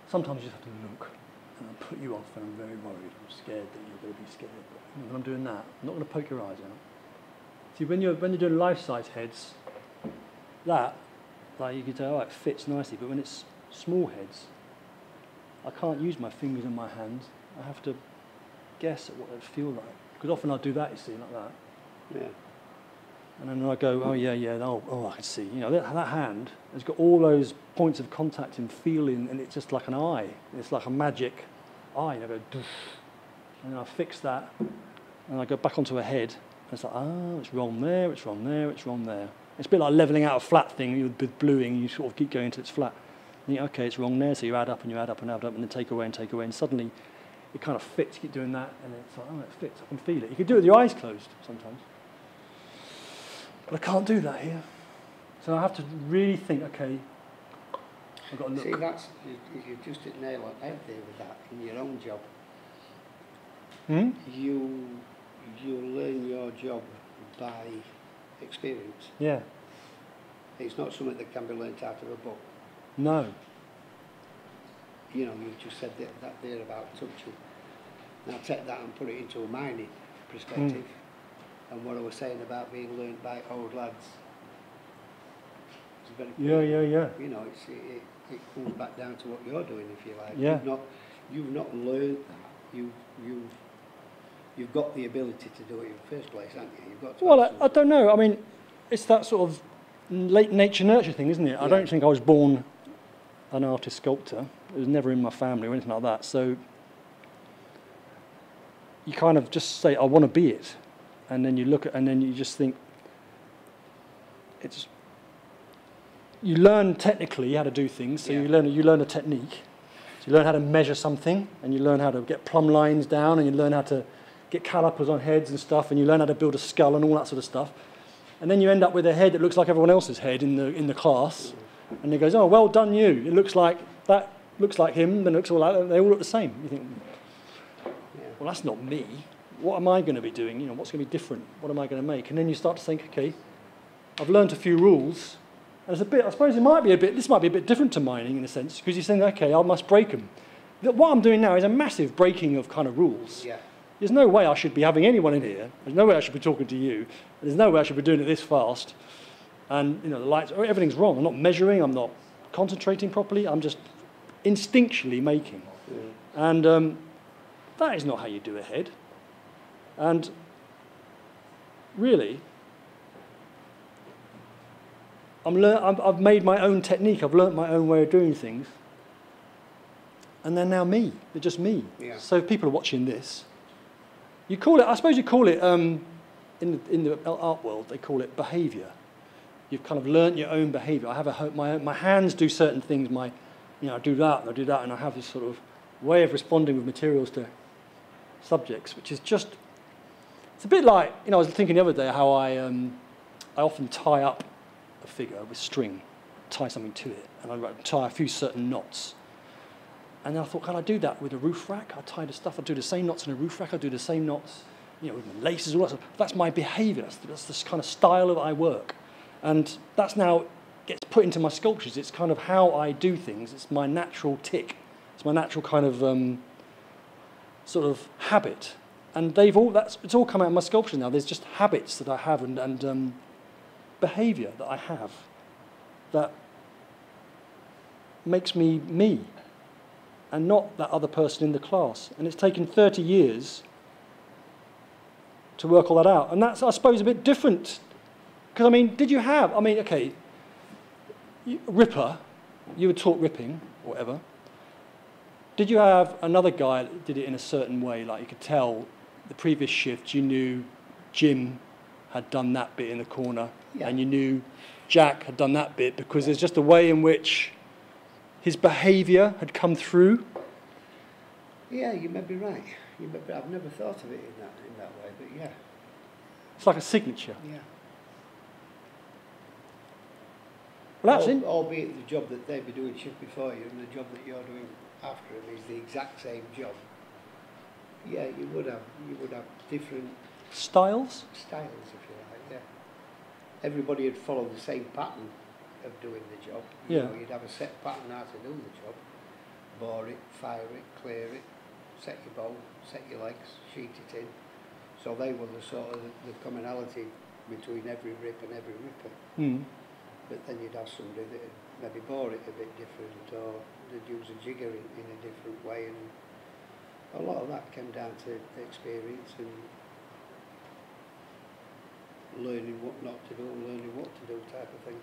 Sometimes you just have to look, and I'll put you off, and I'm very worried. I'm scared that you're going to be scared. But when I'm doing that, I'm not going to poke your eyes out. See, when you're doing life-size heads, you can tell, it fits nicely. But when it's small heads, I can't use my fingers and my hands. I have to guess at what it'd feel like. Because often I do that, you see, like that. Yeah. And then I go, oh yeah, oh, I can see. You know, that hand has got all those points of contact and feeling, and it's just like an eye. It's like a magic eye. And I go, doof, and then I fix that, and I go back onto a head, and it's like, oh, it's wrong there, it's wrong there, it's wrong there. It's a bit like levelling out a flat thing with bluing. You sort of keep going until it's flat. And you think, okay, it's wrong there, so you add up and you add up and add up, and then take away, and suddenly it kind of fits. You keep doing that, and it's like, oh, it fits. I can feel it. You can do it with your eyes closed sometimes. But I can't do that here. So I have to really think, okay, I've got to look. See, that's, you've just hit nail on the head there with that in your own job. You learn your job by experience. Yeah. It's not something that can be learnt out of a book. No. You know, you just said that there about touching. Now take that and put it into a mining perspective. And what I was saying about being learned by old lads. It's very cool. Yeah. You know, it comes back down to what you're doing, if you like. Yeah. You've not learned that. You've got the ability to do it in the first place, haven't you? You've got to. Well, I don't know. I mean, it's that sort of late nature nurture thing, isn't it? Yeah. I don't think I was born an artist sculptor. It was never in my family or anything like that. So you kind of just say, I want to be it. And then you look at, and then you just think, you learn technically how to do things. So you learn a technique. So you learn how to measure something, and you learn how to get plumb lines down, and you learn how to get calipers on heads and stuff, and you learn how to build a skull and all that sort of stuff. And then you end up with a head that looks like everyone else's head in the class. And he goes, oh, well done you. It looks like that, looks like him, then it looks all like, they all look the same. You think, well, that's not me. What am I going to be doing? You know, what's going to be different? What am I going to make? And then you start to think, okay, I've learned a few rules. And it's a bit, I suppose this might be a bit different to mining in a sense, because you're saying, okay, I must break them. What I'm doing now is a massive breaking of kind of rules. Yeah. There's no way I should be having anyone in here. There's no way I should be talking to you. There's no way I should be doing it this fast. And, you know, the lights, everything's wrong. I'm not measuring. I'm not concentrating properly. I'm just instinctually making. Yeah. And that is not how you do a head. And really, I've made my own technique. I've learnt my own way of doing things. And they're now me. They're just me. Yeah. So if people are watching this, you call it, I suppose you call it, in the art world, they call it behaviour. You've kind of learnt your own behaviour. I have my hands do certain things. I do that, and I do that, and I have this sort of way of responding with materials to subjects, which is just, it's a bit like, I was thinking the other day how I often tie up a figure with string, tie something to it, and I tie a few certain knots. And then I thought, can I do that with a roof rack? I tie the stuff, I do the same knots in a roof rack, I do the same knots, with my laces, all that stuff. That's my behaviour, that's this kind of style of I work. And that's now gets put into my sculptures. It's kind of how I do things. It's my natural tick. It's my natural kind of sort of habit. And it's all come out of my sculpture now. There's just habits that I have and behaviour that I have that makes me me and not that other person in the class. And it's taken 30 years to work all that out. And that's, I suppose, a bit different. Because, okay, Ripper, you were taught ripping, or whatever. Did you have another guy that did it in a certain way? Like you could tell the previous shift, you knew Jim had done that bit in the corner, and you knew Jack had done that bit, because there's just a way in which his behaviour had come through. Yeah, you may be right. I've never thought of it in that way, but yeah. It's like a signature. Yeah. Well, that's it. Albeit the job that they'd be doing shift before you and the job that you're doing after them is the exact same job. Yeah, you would have different styles, if you like. Yeah. Everybody would follow the same pattern of doing the job. You'd have a set pattern how to do the job. Bore it, fire it, clear it, set your bowl, set your legs, sheet it in. So they were the sort of the commonality between every rip and every ripper. Mm. But then you'd have somebody that maybe bore it a bit different, or they'd use a jigger in a different way, and A lot of that came down to experience and learning what not to do and learning what to do type of thing.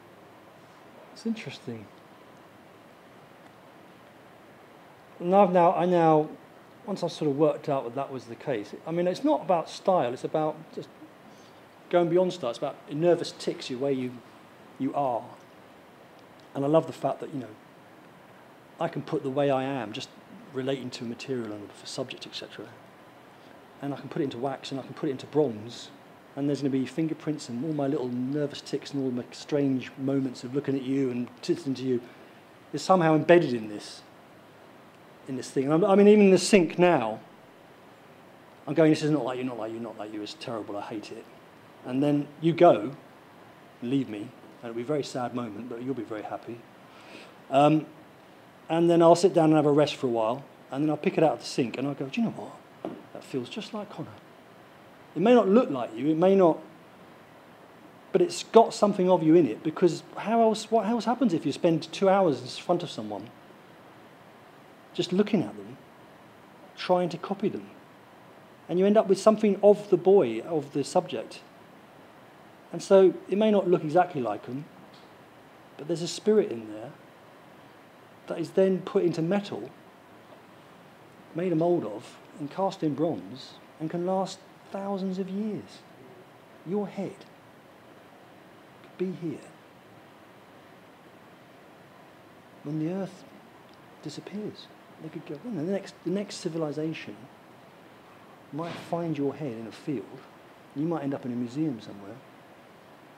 It's interesting. And I now, once I sort of worked out that was the case, I mean, it's not about style, it's about just going beyond style. It's about nervous tics, the way you are. And I love the fact that, you know, I can put the way I am, just relating to a material and a subject, etc. And I can put it into wax and I can put it into bronze. And there's going to be fingerprints and all my little nervous tics and all my strange moments of looking at you and listening to you is somehow embedded in this thing. And I mean, even in the sink now, I'm going, this is not like you, not like you, not like you. It's terrible. I hate it. And then you go, leave me, and it'll be a very sad moment, but you'll be very happy. And then I'll sit down and have a rest for a while, and then I'll pick it out of the sink, and I'll go, do you know what? That feels just like Connor. It may not look like you, it may not, but it's got something of you in it, because what else happens if you spend 2 hours in front of someone, just looking at them, trying to copy them, and you end up with something of the boy, of the subject. And so it may not look exactly like them, but there's a spirit in there that is then put into metal, made a mould of, and cast in bronze, and can last thousands of years. Your head could be here when the earth disappears. They could go, well, the next civilization might find your head in a field. You might end up in a museum somewhere.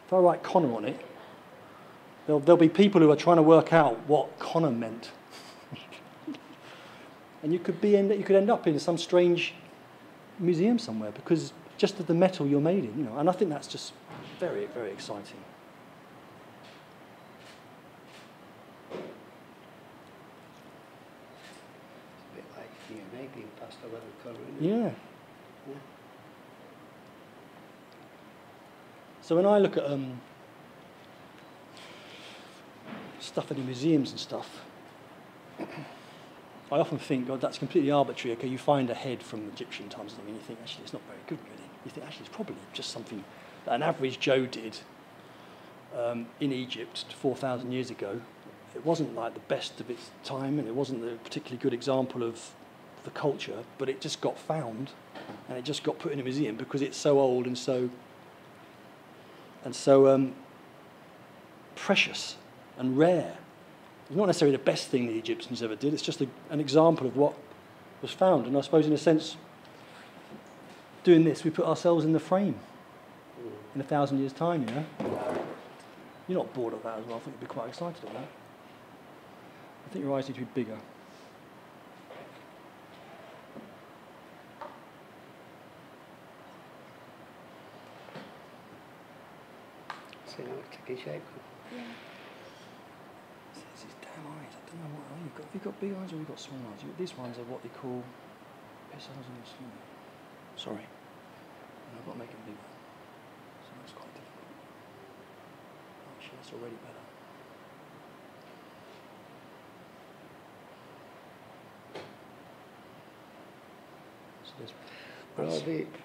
If I write Connor on it, there'll be people who are trying to work out what Connor meant. And you could end up in some strange museum somewhere because just of the metal you're made in, you know. And I think that's just very, very exciting. It's a bit like DNA being passed over the colour, isn't it? Yeah. So when I look at stuff in the museums and stuff, I often think, God, that's completely arbitrary. Okay, you find a head from Egyptian times, and you think, actually, it's not very good, really. You think, actually, it's probably just something that an average Joe did in Egypt 4,000 years ago. It wasn't like the best of its time, and it wasn't a particularly good example of the culture, but it just got found, and it just got put in a museum because it's so old and so precious and rare. It's not necessarily the best thing the Egyptians ever did. It's just an example of what was found. And I suppose, in a sense, doing this, we put ourselves in the frame in 1,000 years' time, you know. You're not bored of that as well. I think you'd be quite excited of that. I think your eyes need to be bigger. See how it's taking shape. Yeah. It's these damn eyes. I don't know what eye you've got. Have you got big eyes or have you got small eyes? These ones are what they call pixels and small. Sorry. And I've got to make them bigger. So that's quite difficult. Actually, that's already better. So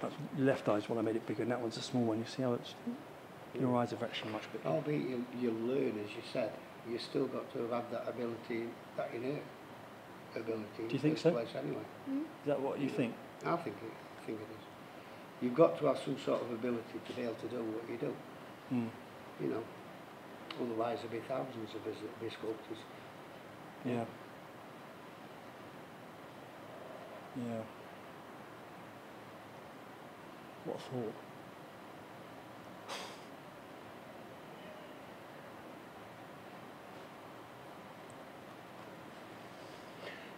that's left eye's one I made it bigger, and that one's a small one. You see how it's... Your eyes are actually much bigger. Albeit you learn, as you said, you still got to have that ability, that innate ability. Do you think so? Place anyway. Mm. Is that what you think? I think it is. You've got to have some sort of ability to be able to do what you do. Mm. You know, otherwise there'd be thousands of us that be sculptors. Yeah. Yeah. What a thought.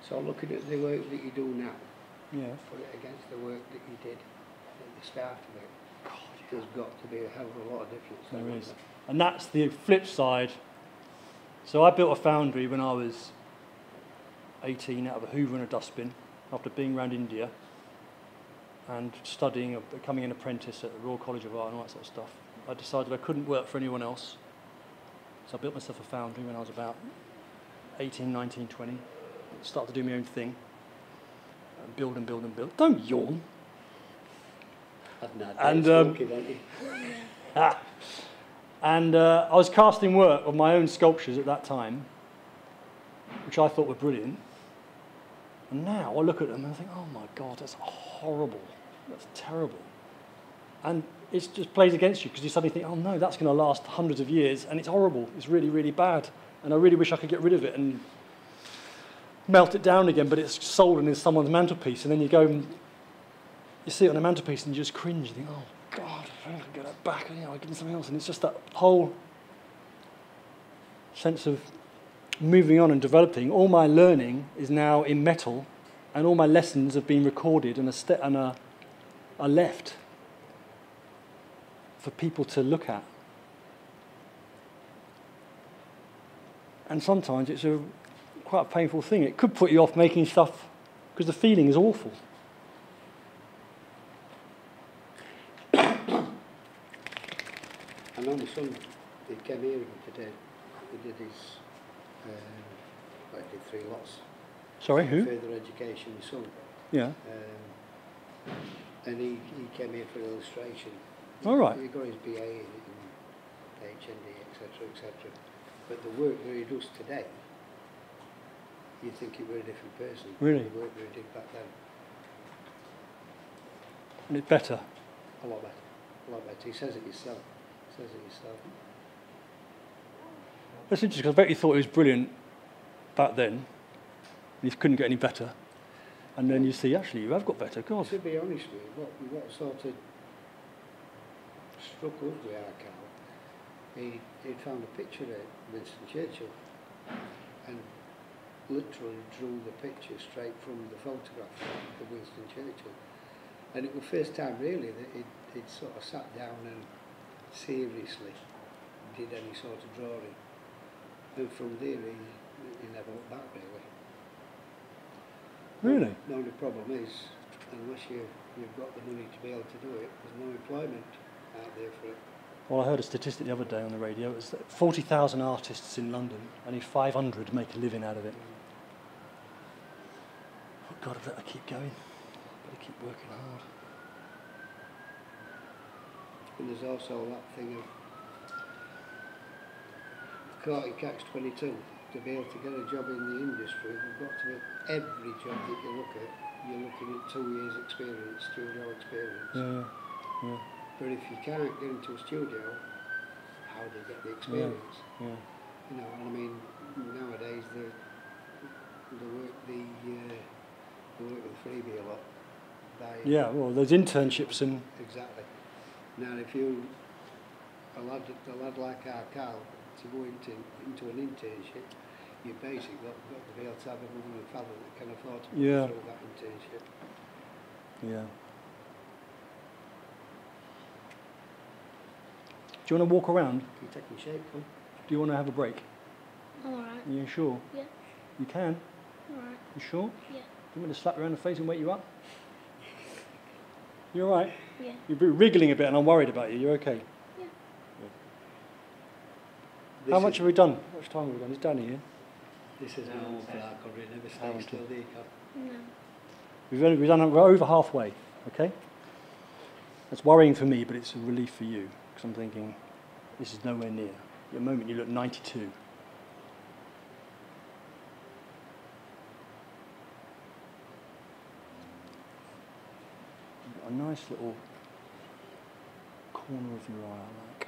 So looking at the work that you do now, Yeah. put it against the work that you did at the start of it, God, there's got to be a hell of a lot of difference. there is. And that's the flip side. So I built a foundry when I was 18 out of a hoover and a dustbin after being around India and studying, becoming an apprentice at the Royal College of Art and all that sort of stuff. I decided I couldn't work for anyone else. So I built myself a foundry when I was about 18, 19, 20. Started to do my own thing. and build and build and build. Don't yawn. I've not And, talking, haven't you? And I was casting work of my own sculptures at that time, which I thought were brilliant. And now I look at them and I think, oh my God, that's horrible. That's terrible. And it just plays against you because you suddenly think, oh no, that's going to last hundreds of years and it's horrible. It's really, really bad. And I really wish I could get rid of it and melt it down again, but it's soldered in someone's mantelpiece. And then you go and you see it on a mantelpiece and you just cringe. You think, oh God, if I could get that back, I'll give them something else. And it's just that whole sense of moving on and developing. All my learning is now in metal, and all my lessons have been recorded and are left for people to look at. And sometimes it's quite a painful thing. It could put you off making stuff because the feeling is awful. I know my son, he came here today, he did his, did 3 lots. Sorry, who? Further education, my son. Yeah. And he came here for illustration. All right. He got his BA in HND, etc., etc. But the work that he does today, you'd think he were a different person. Really? The work that he did back then. And it's better. A lot better. A lot better. He says it himself. That's interesting because I bet you thought it was brilliant back then. And you couldn't get any better. And then you see, actually, you have got better. God. To be honest with you, what sort of struck us with our cow, he'd found a picture of Winston Churchill and literally drew the picture straight from the photograph of Winston Churchill. And it was the first time really that he'd sort of sat down and seriously did any sort of drawing. And from there he never looked back really. Really? The only problem is, unless you've got the money to be able to do it, there's no employment out there for it. Well, I heard a statistic the other day on the radio. It was that 40,000 artists in London, only 500 make a living out of it. Oh God, I better keep going. I better keep working hard. And there's also that thing of caught in catch-22. To be able to get a job in the industry, we've got to, every job that you look at, you're looking at 2 years experience, studio experience. Yeah. But if you can't get into a studio, how do you get the experience? Yeah. You know, and I mean, nowadays the work with the freebie a lot. Yeah, well, there's internships and... Exactly. Now, if a lad like our Carl, to go into an internship, you basically got to be able to have a mother and father that can afford to go through that internship. Yeah. Do you want to walk around? Can you take me shape, come? Do you want to have a break? I'm alright. Are you sure? Yeah. You can? Alright. You sure? Yeah. Do you want me to slap you around the face and wake you up? You alright? Yeah. You're wriggling a bit and I'm worried about you. You're okay? Yeah. How much have we done? How much time have we done? It's Danny here. This is normal for our country, never stay still, do you, Carl? No. We're over halfway, okay? That's worrying for me, but it's a relief for you, because I'm thinking, this is nowhere near. At the moment you look 92. You've got a nice little corner of your eye I like.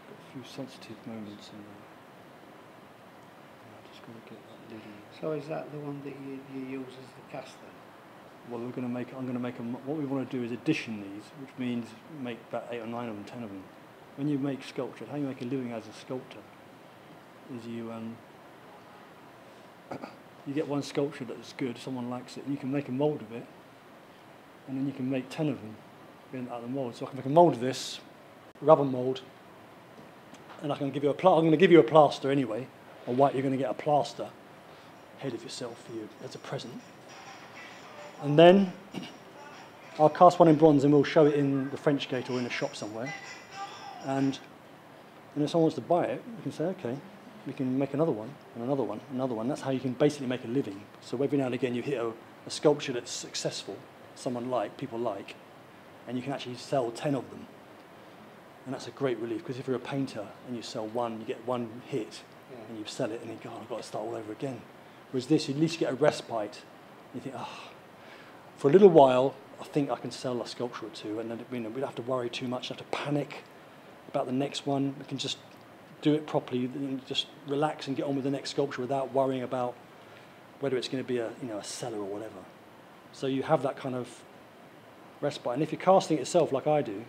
A few sensitive moments in there. I just got to get that lid in. So is that the one that you use as the caster? Well, I'm going to make what we want to do is addition these, which means make about 8 or 9 of them, 10 of them. When you make sculpture, how you make a living as a sculptor is you get one sculpture that's good, someone likes it, and you can make a mould of it, and then you can make 10 of them out of the mould. So I can make a mould of this, rubber mould, and I'm going to give you a plaster anyway, or white. You're going to get a plaster head of yourself for you as a present. And then I'll cast one in bronze and we'll show it in the French Gate or in a shop somewhere. And if someone wants to buy it, you can say, okay, we can make another one, and another one, another one. That's how you can basically make a living. So every now and again you hit a sculpture that's successful, people like, and you can actually sell 10 of them. And that's a great relief, because if you're a painter and you sell one, you get one hit, and you sell it, and you go, oh, I've got to start all over again. Whereas this, you at least get a respite. You think, oh, for a little while, I think I can sell a sculpture or two, and then we don't have to worry too much, have to panic about the next one. We can just do it properly, and just relax and get on with the next sculpture without worrying about whether it's going to be a seller or whatever. So you have that kind of respite. And if you're casting it yourself, like I do,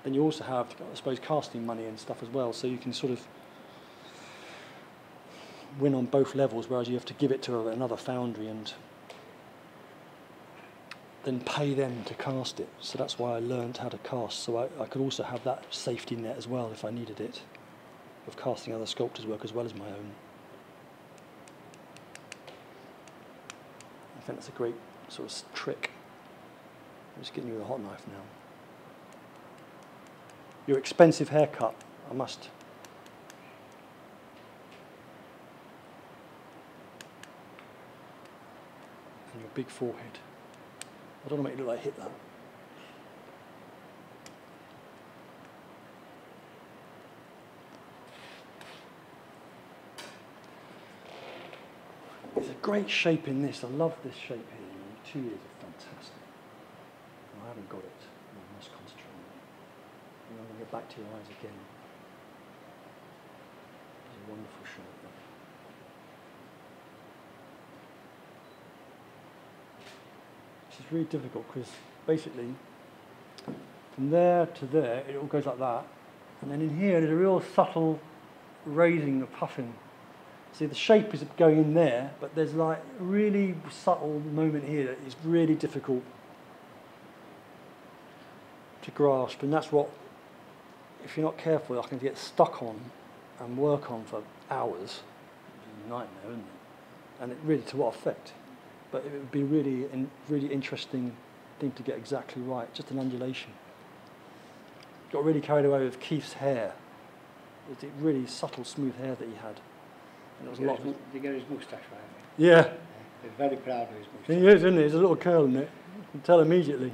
then you also have, I suppose, casting money and stuff as well. So you can sort of win on both levels, whereas you have to give it to another foundry and then pay them to cast it. So that's why I learned how to cast. So I could also have that safety net as well if I needed it, of casting other sculptors' work as well as my own. I think that's a great sort of trick. I'm just getting you a hot knife now. Your expensive haircut, I must. And your big forehead. I don't want to make it look like Hitler. There's a great shape in this. I love this shape here. 2 years are fantastic. I haven't got it. I must concentrate on it. And I'm going to get back to your eyes again. It's a wonderful shape there. This is really difficult because basically from there to there it all goes like that, and then in here there's a real subtle raising, the puffing. See, the shape is going in there, but there's like a really subtle moment here that is really difficult to grasp, and that's what, if you're not careful, I can get stuck on and work on for hours. It's a nightmare, isn't it? And it really, to what effect? But it would be really interesting thing to get exactly right, just an undulation. Got really carried away with Keith's hair. It was really subtle, smooth hair that he had. And it was a lot. Did you get his moustache right? Yeah. He's very proud of his moustache. He is, isn't he? There's a little curl in it. You can tell immediately.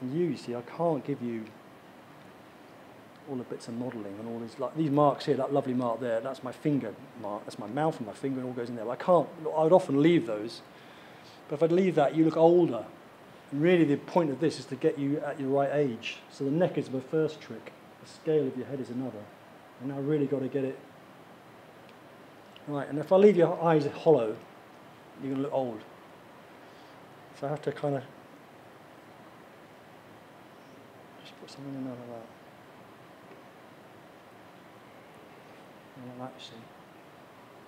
And you see, I can't give you all the bits of modelling and all these, like these marks here, that lovely mark there, that's my finger mark, that's my mouth and my finger, and all goes in there. But I can't, I would often leave those, but if I'd leave that, you look older. And really the point of this is to get you at your right age. So the neck is my first trick, the scale of your head is another. And now I've really got to get it right. And if I leave your eyes hollow, you're going to look old. So I have to kind of just put something in there like that. And like that, you see.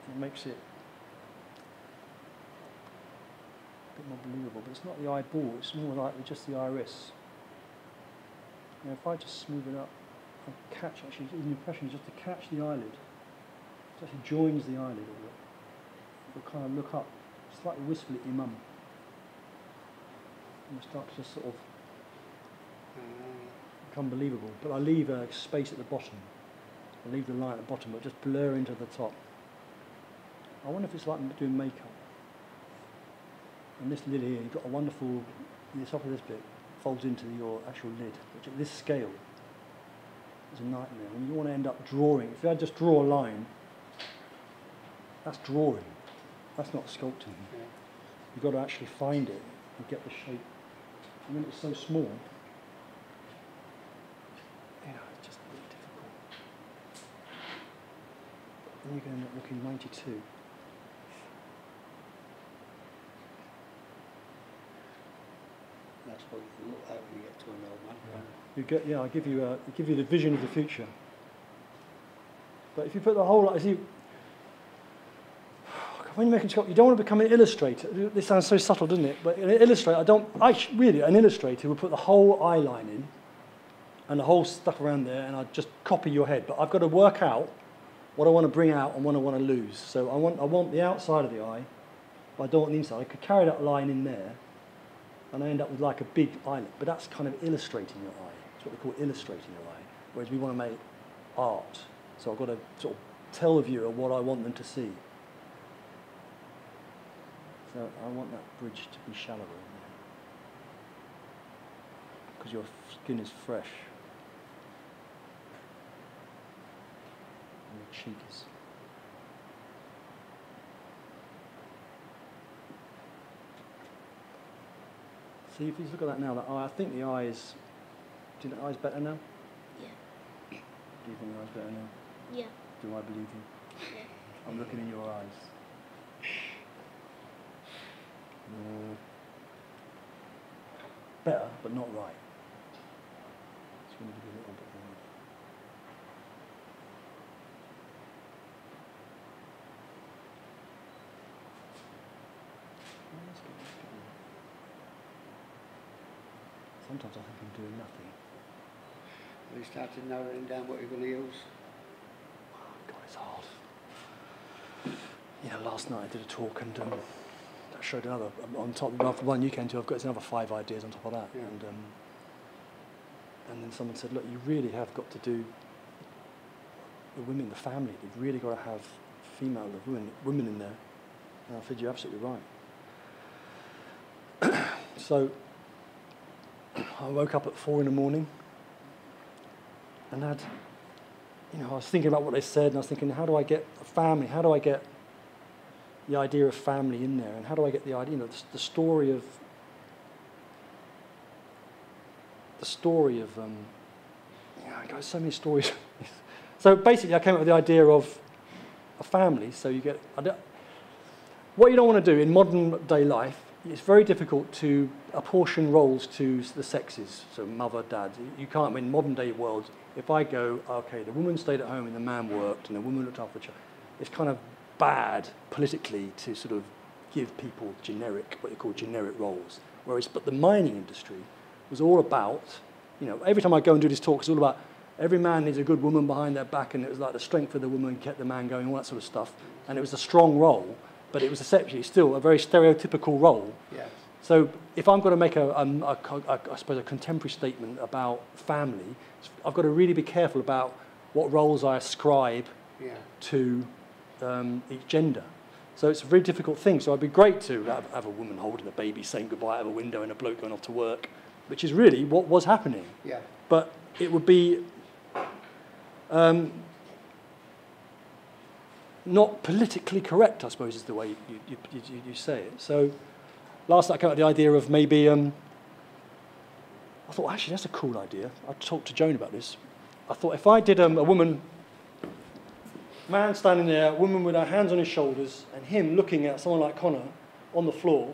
And it makes it a bit more believable, but it's not the eyeball, it's more like just the iris. Now if I just smooth it up, I catch, actually, the impression is just to catch the eyelid. It actually joins the eyelid a bit. You'll kind of look up, slightly wistfully at your mum. And you start to just sort of become believable. But I leave a space at the bottom. I leave the line at the bottom, but just blur into the top. I wonder if it's like doing makeup. And this lid here, you've got a wonderful, the top of this bit folds into your actual lid, which at this scale is a nightmare. And you want to end up drawing. If I just draw a line, that's drawing. That's not sculpting. Yeah. You've got to actually find it and get the shape. And when it's so small, it's just really difficult. And you're going to end up looking 92. That's what you look like when you get to an old man. Yeah. You get, I give you the vision of the future. But if you put the whole, when you're making sculpture, you don't want to become an illustrator. This sounds so subtle, doesn't it? But an illustrator, an illustrator would put the whole eye line in and the whole stuff around there, and I'd just copy your head. But I've got to work out what I want to bring out and what I want to lose. So I want the outside of the eye, but I don't want the inside. I could carry that line in there, and I end up with like a big eyelet, but that's kind of illustrating your eye. It's what we call illustrating your eye, whereas we want to make art. So I've got to sort of tell the viewer what I want them to see. So I want that bridge to be shallower in there, because your skin is fresh. And your cheek is... See, if you look at that now, that eye, I think the eye is... Do you think the eye's better now? Yeah. Do you think the eye's better now? Yeah. Do I believe you? Yeah. I'm looking in your eyes. Better, but not right. It's going to be a little bit more. Sometimes I think I'm doing nothing. Have you started narrowing down what you're going to use? God, it's hard. You know, last night I did a talk and I showed another, on top of the one you came to, I've got another 5 ideas on top of that. Yeah. And then someone said, look, you really have got to do the women, the family. You've really got to have female, the women in there. And I said, you're absolutely right. So I woke up at 4 in the morning and I was thinking about what they said, and I was thinking, how do I get a family? How do I get the idea of family in there? And how do I get the idea, the story of, I've got so many stories. So basically I came up with the idea of a family, so you get, what you don't want to do in modern day life, it's very difficult to apportion roles to the sexes, so mother, dad. You can't, in modern day world, if I go, okay, the woman stayed at home and the man worked and the woman looked after the child, it's kind of bad politically to sort of give people generic, what they call generic roles. But the mining industry was all about, every time I go and do this talk, it's all about every man needs a good woman behind their back, and it was like the strength of the woman kept the man going, all that sort of stuff. And it was a strong role, but it was essentially still a very stereotypical role. Yeah. So if I'm going to make I suppose a contemporary statement about family, I've got to really be careful about what roles I ascribe to each gender. So it's a very difficult thing. So it'd be great to have a woman holding a baby, saying goodbye out of a window, and a bloke going off to work, which is really what was happening. Yeah. But it would be not politically correct, I suppose, is the way you say it. So last night I came up with the idea of maybe, I thought, actually, that's a cool idea. I talked to Joan about this. I thought if I did a man standing there, a woman with her hands on his shoulders, and him looking at someone like Connor on the floor,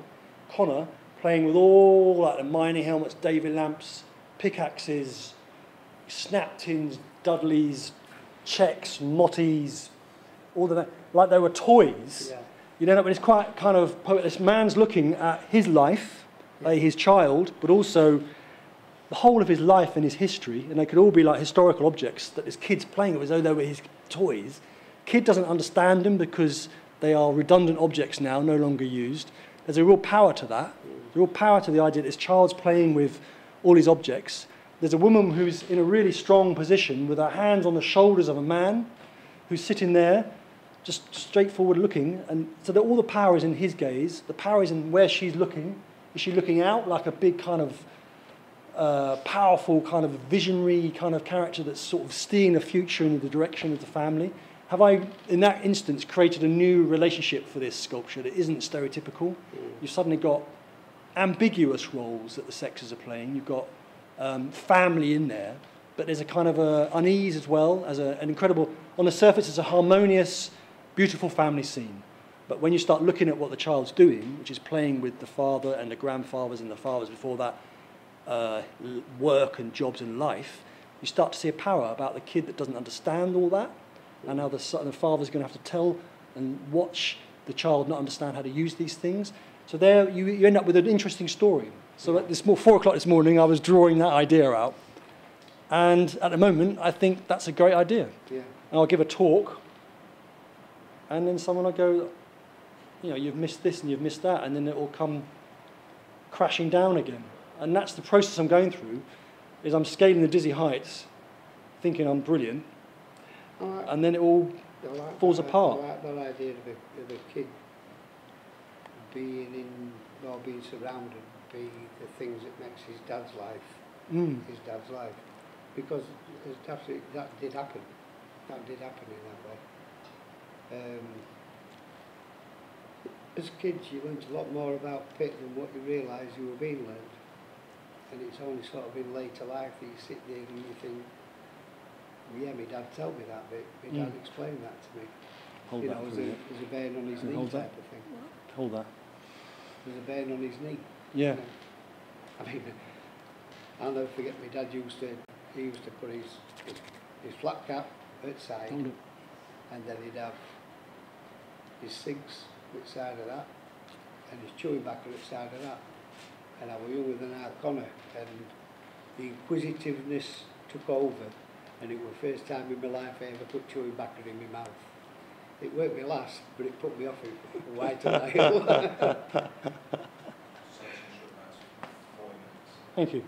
Connor playing with all like the mining helmets, David lamps, pickaxes, snap tins, Dudleys, checks, motties, all of that, like they were toys. Yeah. You know, when it's quite kind of, this man's looking at his life, his child, but also the whole of his life and his history, and they could all be like historical objects that this kid's playing with as though they were his toys. Kid doesn't understand them because they are redundant objects now, no longer used. There's a real power to that. There's a real power to the idea that this child's playing with all these objects. There's a woman who's in a really strong position with her hands on the shoulders of a man who's sitting there, just straightforward looking, and so that all the power is in his gaze. The power is in where she's looking. Is she looking out like a big kind of powerful kind of visionary kind of character that's sort of steering the future in the direction of the family? Have I, in that instance, created a new relationship for this sculpture that isn't stereotypical? You've suddenly got ambiguous roles that the sexes are playing. You've got family in there, but there's a kind of unease as well, as an incredible, on the surface it's a harmonious, beautiful family scene. But when you start looking at what the child's doing, which is playing with the father and the grandfathers and the fathers before that, work and jobs and life, you start to see a power about the kid that doesn't understand all that, and how the father's going to have to tell and watch the child not understand how to use these things. So there you end up with an interesting story. So at 4 o'clock this morning, I was drawing that idea out. And at the moment, I think that's a great idea. Yeah. And I'll give a talk and then someone will go, you know, you've missed this and you've missed that, and then it will come crashing down again. And that's the process I'm going through, is I'm scaling the dizzy heights, thinking I'm brilliant, and then it all falls apart. I like that idea of a kid being in, or being surrounded by the things that makes his dad's life, because that did happen. That did happen in that way. As kids, you learned a lot more about Pitt than what you realise you were being learned. And it's only sort of in later life that you sit there and you think, well, yeah, my dad told me that bit, my dad explained that to me. Hold you that know, for there's a burn on his knee hold type that? of thing. Hold that. There's a burn on his knee. Yeah. You know? I mean, I'll never forget my dad used to put his flat cap outside, Hold it. and then he'd have his cigs outside of that, and his chewing tobacco outside of that. And I was younger than our Connor, and the inquisitiveness took over, and it was the first time in my life I ever put chewing tobacco in my mouth. It weren't me last, but it put me off it quite a while. Thank you.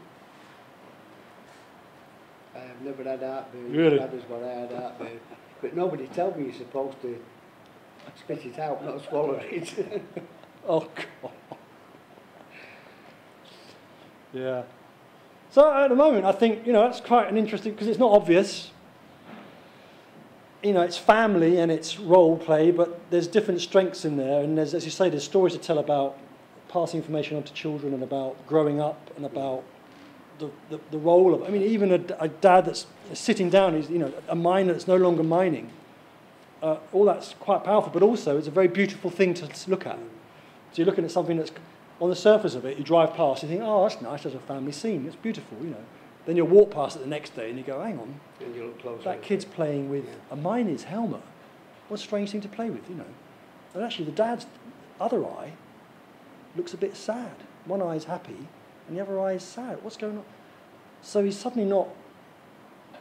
I have never had heartburn. Really? That is what I had heartburn. But nobody told me you're supposed to spit it out, not swallow it. Oh, God. Yeah. So at the moment, I think, you know, that's quite an interesting, because it's not obvious. You know, it's family and it's role play, but there's different strengths in there. And there's, as you say, there's stories to tell about passing information on to children and about growing up and about the role of, I mean, even a dad that's sitting down, is, you know, a miner that's no longer mining. All that's quite powerful, but also it's a very beautiful thing to look at. So you're looking at something that's on the surface of it, you drive past, you think, oh, that's nice, there's a family scene, it's beautiful, you know. Then you'll walk past it the next day and you go, hang on, And you look closer. that kid's playing with a miner's helmet. What a strange thing to play with, you know. And actually the dad's other eye looks a bit sad. One eye's happy and the other eye is sad. What's going on? So he's suddenly not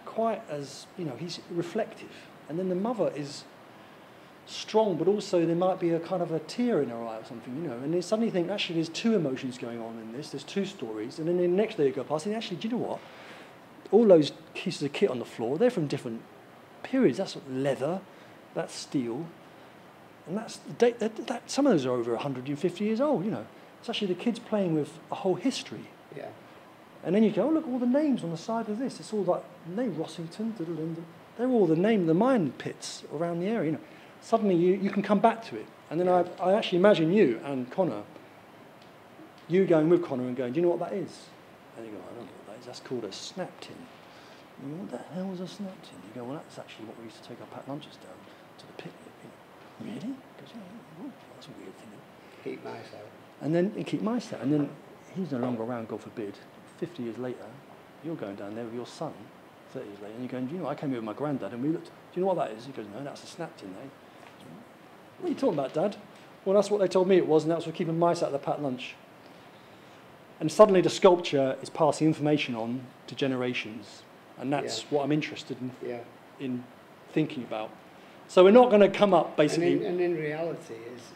quite as, you know, he's reflective. And then the mother is strong, but also there might be a kind of a tear in her eye or something, you know. And you suddenly think, actually, there's two emotions going on in this. There's two stories. And then the next day you go past, and actually, do you know what? All those pieces of kit on the floor, they're from different periods. That's leather, that's steel, and that's some of those are over 150 years old, you know. It's actually the kids playing with a whole history. Yeah. And then you go, oh, look, all the names on the side of this. It's all like, name Rossington, they're all the name, the mine pits around the area, you know. Suddenly you can come back to it. And then I actually imagine you and Connor, you going with Connor and going, do you know what that is? And you go, I don't know what that is. That's called a snap tin. And you go, what the hell is a snap tin? You go, well, that's actually what we used to take our packed lunches down to the picnic. You know, really? Because, yeah, that's a weird thing. Keep mice out. And keep mice out. And then he's no longer around, God forbid. 50 years later, you're going down there with your son, 30 years later, and you're going, do you know, I came here with my granddad, and we looked, do you know what that is? He goes, no, that's a snap tin, eh? What are you talking about, Dad? Well, that's what they told me it was, and that's for keeping mice out of the packed lunch. And suddenly the sculpture is passing information on to generations, and that's what I'm interested in thinking about. So we're not going to come up, basically... And in reality,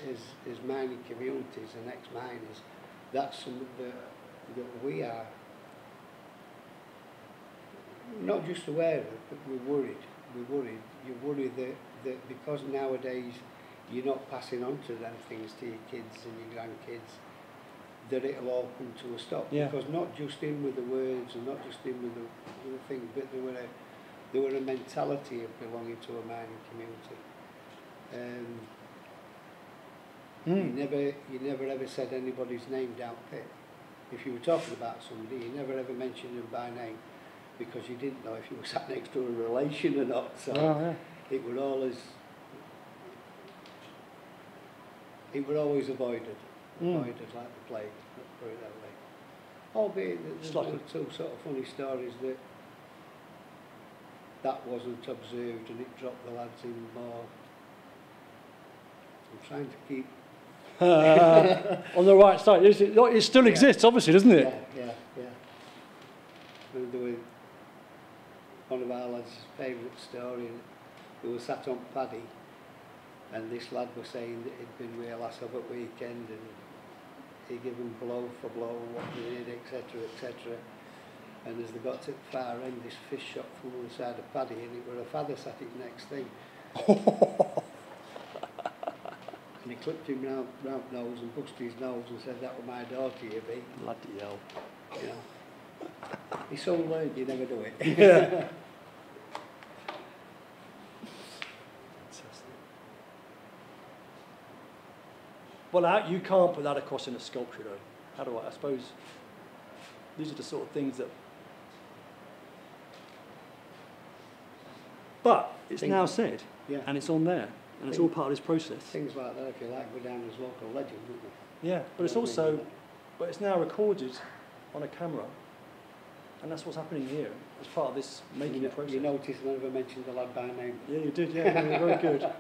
is mining communities and ex-miners, that's something that we are not just aware of, but we're worried. You're worried that because nowadays you're not passing on to them things to your kids and your grandkids, that it'll all come to a stop. Yeah. Because not just in with the words and not just in with the things, but there were a mentality of belonging to a mining community. You never ever said anybody's name down pit. If you were talking about somebody, you never ever mentioned them by name, because you didn't know if you were sat next to a relation or not. So it would always avoided like the plague, let's put it that way. Albeit that there's one or two sort of funny stories that wasn't observed and it dropped the lads in more. I'm trying to keep on the right side. It still exists, obviously, doesn't it? Yeah. There was one of our lads' favourite story. They were sat on Paddy, And this lad was saying that he'd been with a lass over at weekend and he gave him blow for blow, what they did, etc., etc. And as they got to the far end, this fish shot from the side of Paddy, and it were a father sat it next thing. And he clipped him round nose and busted his nose and said, "That was my daughter, you be." Bloody hell. You know. He so learned, you never do it. Yeah. Well, you can't put that across in a sculpture, though. How do I suppose these are the sort of things that... But it's now said, Yeah. and it's on there, and it's all part of this process. Things like that, if you like, go down as local legend, don't they? Yeah, but it's also, but it's now recorded on a camera, and that's what's happening here as part of this making process. You notice I never mentioned the lad by name. Yeah, you did, yeah, you were very good.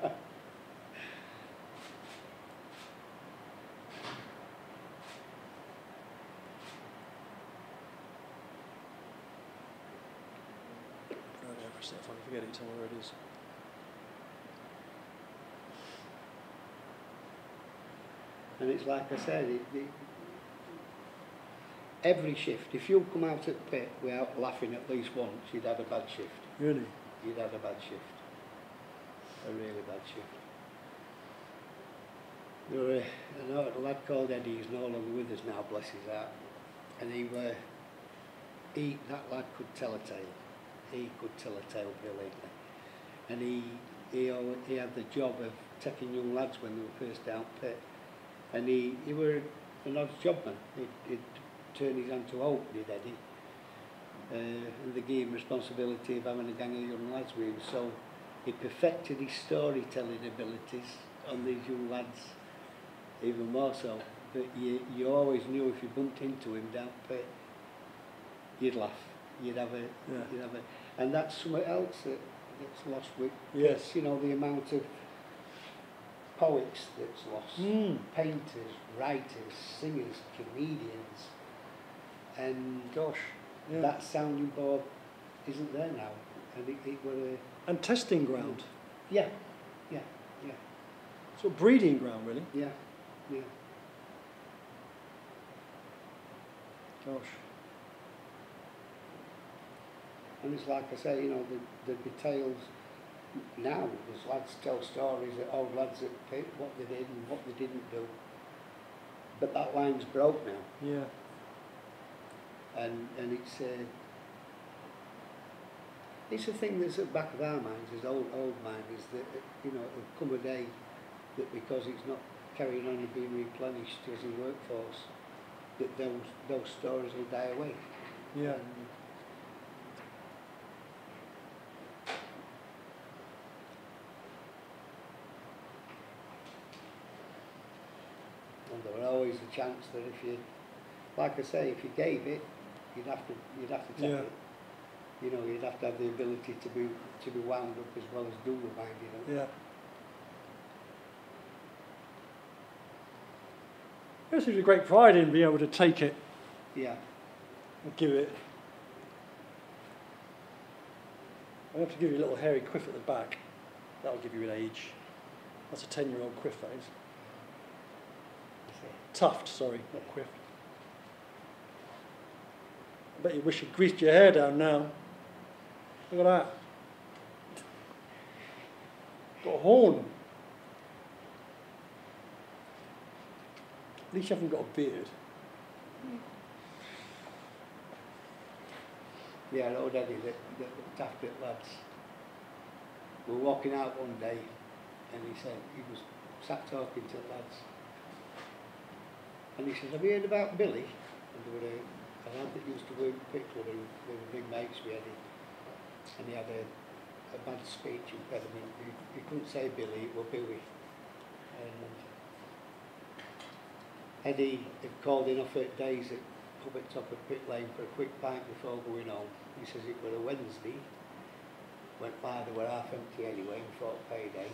If I can forget it, tell me where it is. And it's like I said, every shift, if you come out at the pit without laughing at least once, you'd had a bad shift. Really? You'd had a bad shift. A really bad shift. There were a lad called Eddie, he's no longer with us now, bless his heart. And that lad could tell a tale. He could tell a tale brilliantly. And he had the job of taking young lads when they were first down pit. And he were an odd jobman. He'd turn his hand to hope, did Eddie. And they gave him responsibility of having a gang of young lads with him. So he perfected his storytelling abilities on these young lads, even more so. But you always knew if you bumped into him down pit, you'd laugh. You'd have a, and that's something else that's lost with. Yes. You know, the amount of poets that's lost, painters, writers, singers, comedians, and gosh, yeah. that sounding board isn't there now, and it were a and testing ground. Yeah. Sort of breeding ground, really. Yeah. Gosh. And it's like I say, you know, the tales now, there's lads tell stories of old lads at the pit, what they did and what they didn't do. But that line's broke now. Yeah. And it's a thing that's at the back of our minds, as old mind, is that, you know, it'll come a day that because it's not carrying on and being replenished as a workforce, that those stories will die away. Yeah. And there were always a chance that if you, like I say, if you gave it, you'd have to take it. You know, you'd have to have the ability to be wound up as well as do the winding up. Yeah. This is a great pride in being able to take it. Yeah. And give it. I have to give you a little hairy quiff at the back. That'll give you an age. That's a 10-year-old quiff, that is. Tuft, sorry, not quiff. I bet you wish you'd greased your hair down now. Look at that. Got a horn. At least you haven't got a beard. Yeah, an old Eddie that looked after it, lads. We were walking out one day and he said, he was sat talking to the lads. And he says, "Have you heard about Billy?" And there were a lad that used to work in Pickford, they were big mates with Eddie. And he had a bad speech impediment. He couldn't say Billy, it was Billy. And Eddie had called in off 8 days at pub at top of Pit Lane for a quick pint before going home. He says it was a Wednesday. Went by, they were half empty anyway, and thought payday.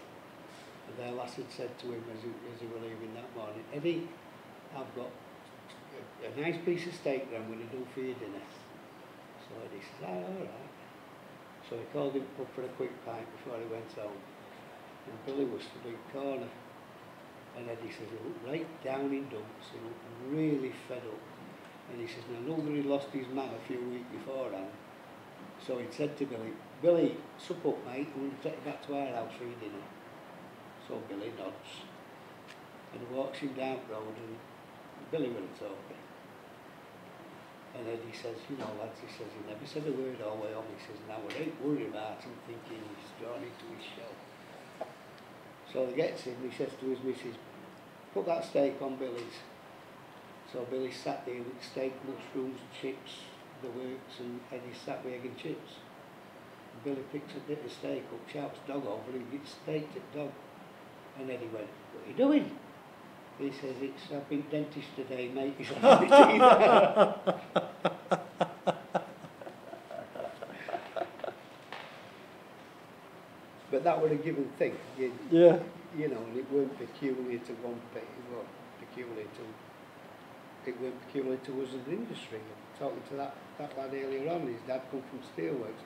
And their lass had said to him as he were leaving that morning, "Eddie, I've got a nice piece of steak that I'm going to do for your dinner." So Eddie says, "Oh, all right." So he called him up for a quick pint before he went home. And Billy was the big corner. And Eddie says he looked right down in dumps, he looked really fed up. And he says, I know that he lost his man a few weeks beforehand. So he said to Billy, Billy, sup up mate, I'm going to take you back to our house for your dinner. So Billy nods. And he walks him down the road and Billy went talking. And Eddie says, you know lads, he says, he never said a word all the way on. He says, now I ain't worried about him thinking he's drawn into his shell. So he gets him, he says to his missus, put that steak on Billy's. So Billy sat there with steak, mushrooms, chips, the works, and Eddie sat with egg and chips. And Billy picks a bit of steak up, shouts dog over and gets steaked at dog. And Eddie went, what are you doing? He says, I've been dentist today, mate. He's on my teeth. But that was a given thing. Yeah. You know, and it weren't peculiar to one bit. It weren't peculiar to us as an industry. Talking to that lad earlier on, his dad come from steelworks.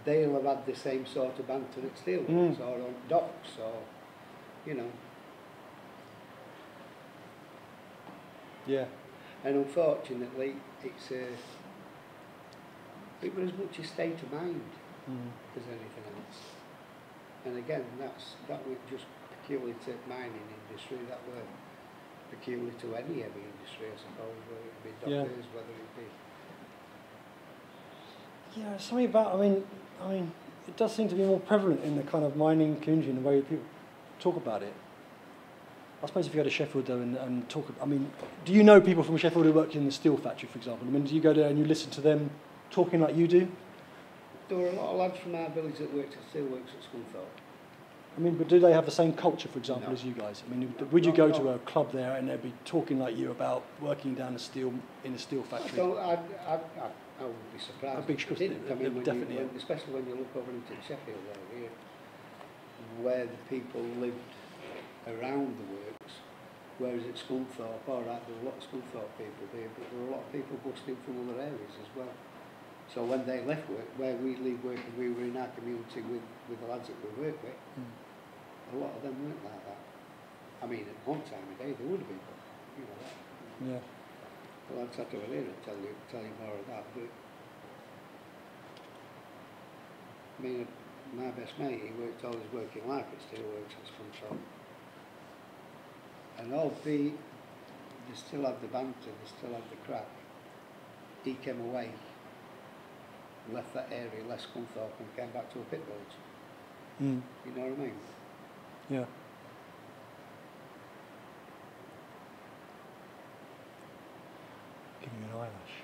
They'll have had the same sort of banter at steelworks or on docks or, you know. Yeah. And unfortunately, it was as much a state of mind as anything else. And again, that was just peculiar to mining industry. That were peculiar to any heavy industry, I suppose, whether it be dockers, whether it be. Yeah, something about. I mean, it does seem to be more prevalent in the kind of mining community in the way people talk about it. I suppose if you go to Sheffield though and talk, I mean, do you know people from Sheffield who worked in the steel factory, for example? I mean, do you go there and you listen to them talking like you do? There were a lot of lads from our village that worked at steelworks at Scunthorpe. I mean, but do they have the same culture, for example, No. as you guys? I mean, would you go to a club there and they'd be talking like you about working down in a steel factory? I would be surprised. A big if they didn't. I mean, definitely. especially when you look over into Sheffield area, where the people lived around the works, whereas at Scunthorpe, all right, there were a lot of Scunthorpe people there, but there were a lot of people busting from other areas as well. So when they left work, where we leave work and we were in our community with the lads that we work with, a lot of them weren't like that. I mean, at one time of day, there would have been, but, you know, that. Yeah. The lads had to go in and tell you more of that, but I mean, my best mate, he worked all his working life at steelworks at Scunthorpe. And albeit they still had the banter, they still had the crack, he came away, left that area, left Scunthorpe and came back to a pit village. You know what I mean? Yeah. Give me an eyelash.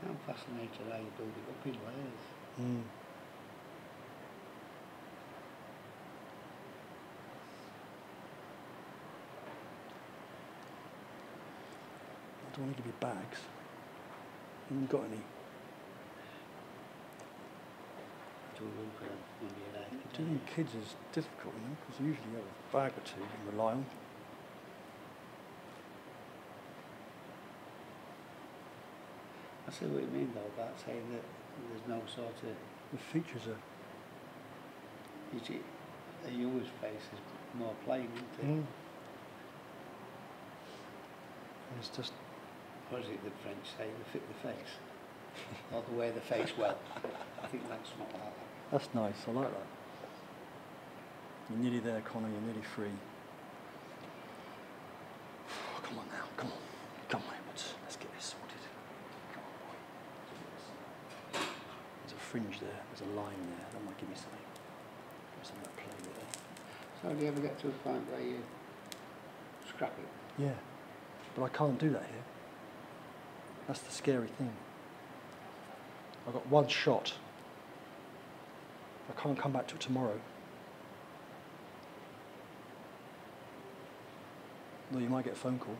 I'm fascinated how you build it up in layers. I don't want to give you bags. You haven't got any. Doing kids is difficult, you know, because usually you have a bag or two you can rely on. I see what you mean though about saying that there's no sort of. The features are. You see, a younger's face is more plain, isn't it? It's just. Or is it the French say, the fit the face? Or the way the face well? I think that's not like that. That's nice, I like that. You're nearly there, Connor, you're nearly free. Oh, come on now, come on. Come on, Edwards. Let's get this sorted. Come on, boy. There's a fringe there, there's a line there. That might give me something. Give me something to play with there. So do you ever get to a point where you scrap it? Yeah, but I can't do that here. That's the scary thing. I've got one shot. I can't come back to it tomorrow. Though you might get a phone call.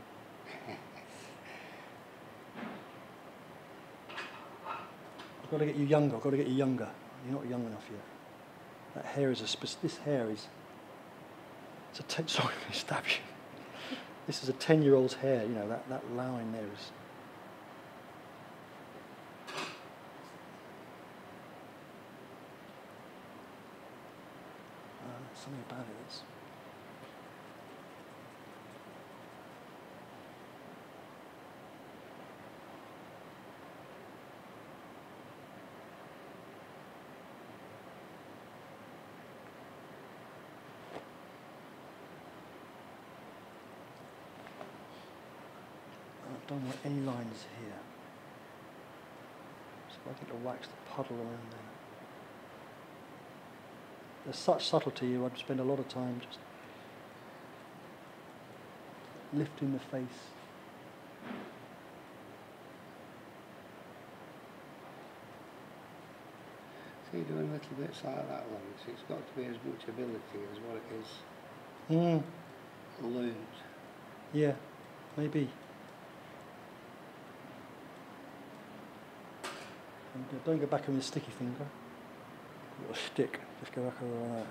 I've got to get you younger. I've got to get you younger. You're not young enough yet. That hair is this hair is, sorry for stab you. This is a 10-year-old's hair, you know, that line there is. Something about it is. I don't want any lines here. So I get to wax the puddle around there. There's such subtlety, I'd spend a lot of time just lifting the face. So you're doing little bits like that, Laurence. It's got to be as much ability as what it is learned. Yeah, maybe. And don't go back on the sticky finger. Little stick, just go back over like that.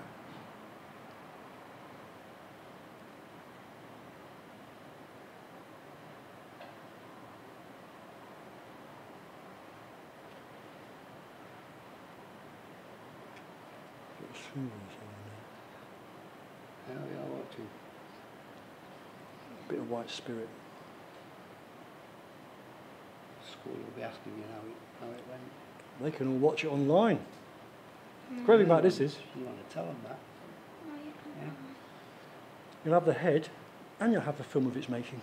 Little symbols on there. How are you watching? A bit of white spirit. School will be asking you how it went. They can all watch it online. The great thing about this is You want to tell them that? Oh, you can. Yeah. you'll have the head and you'll have the film of its making.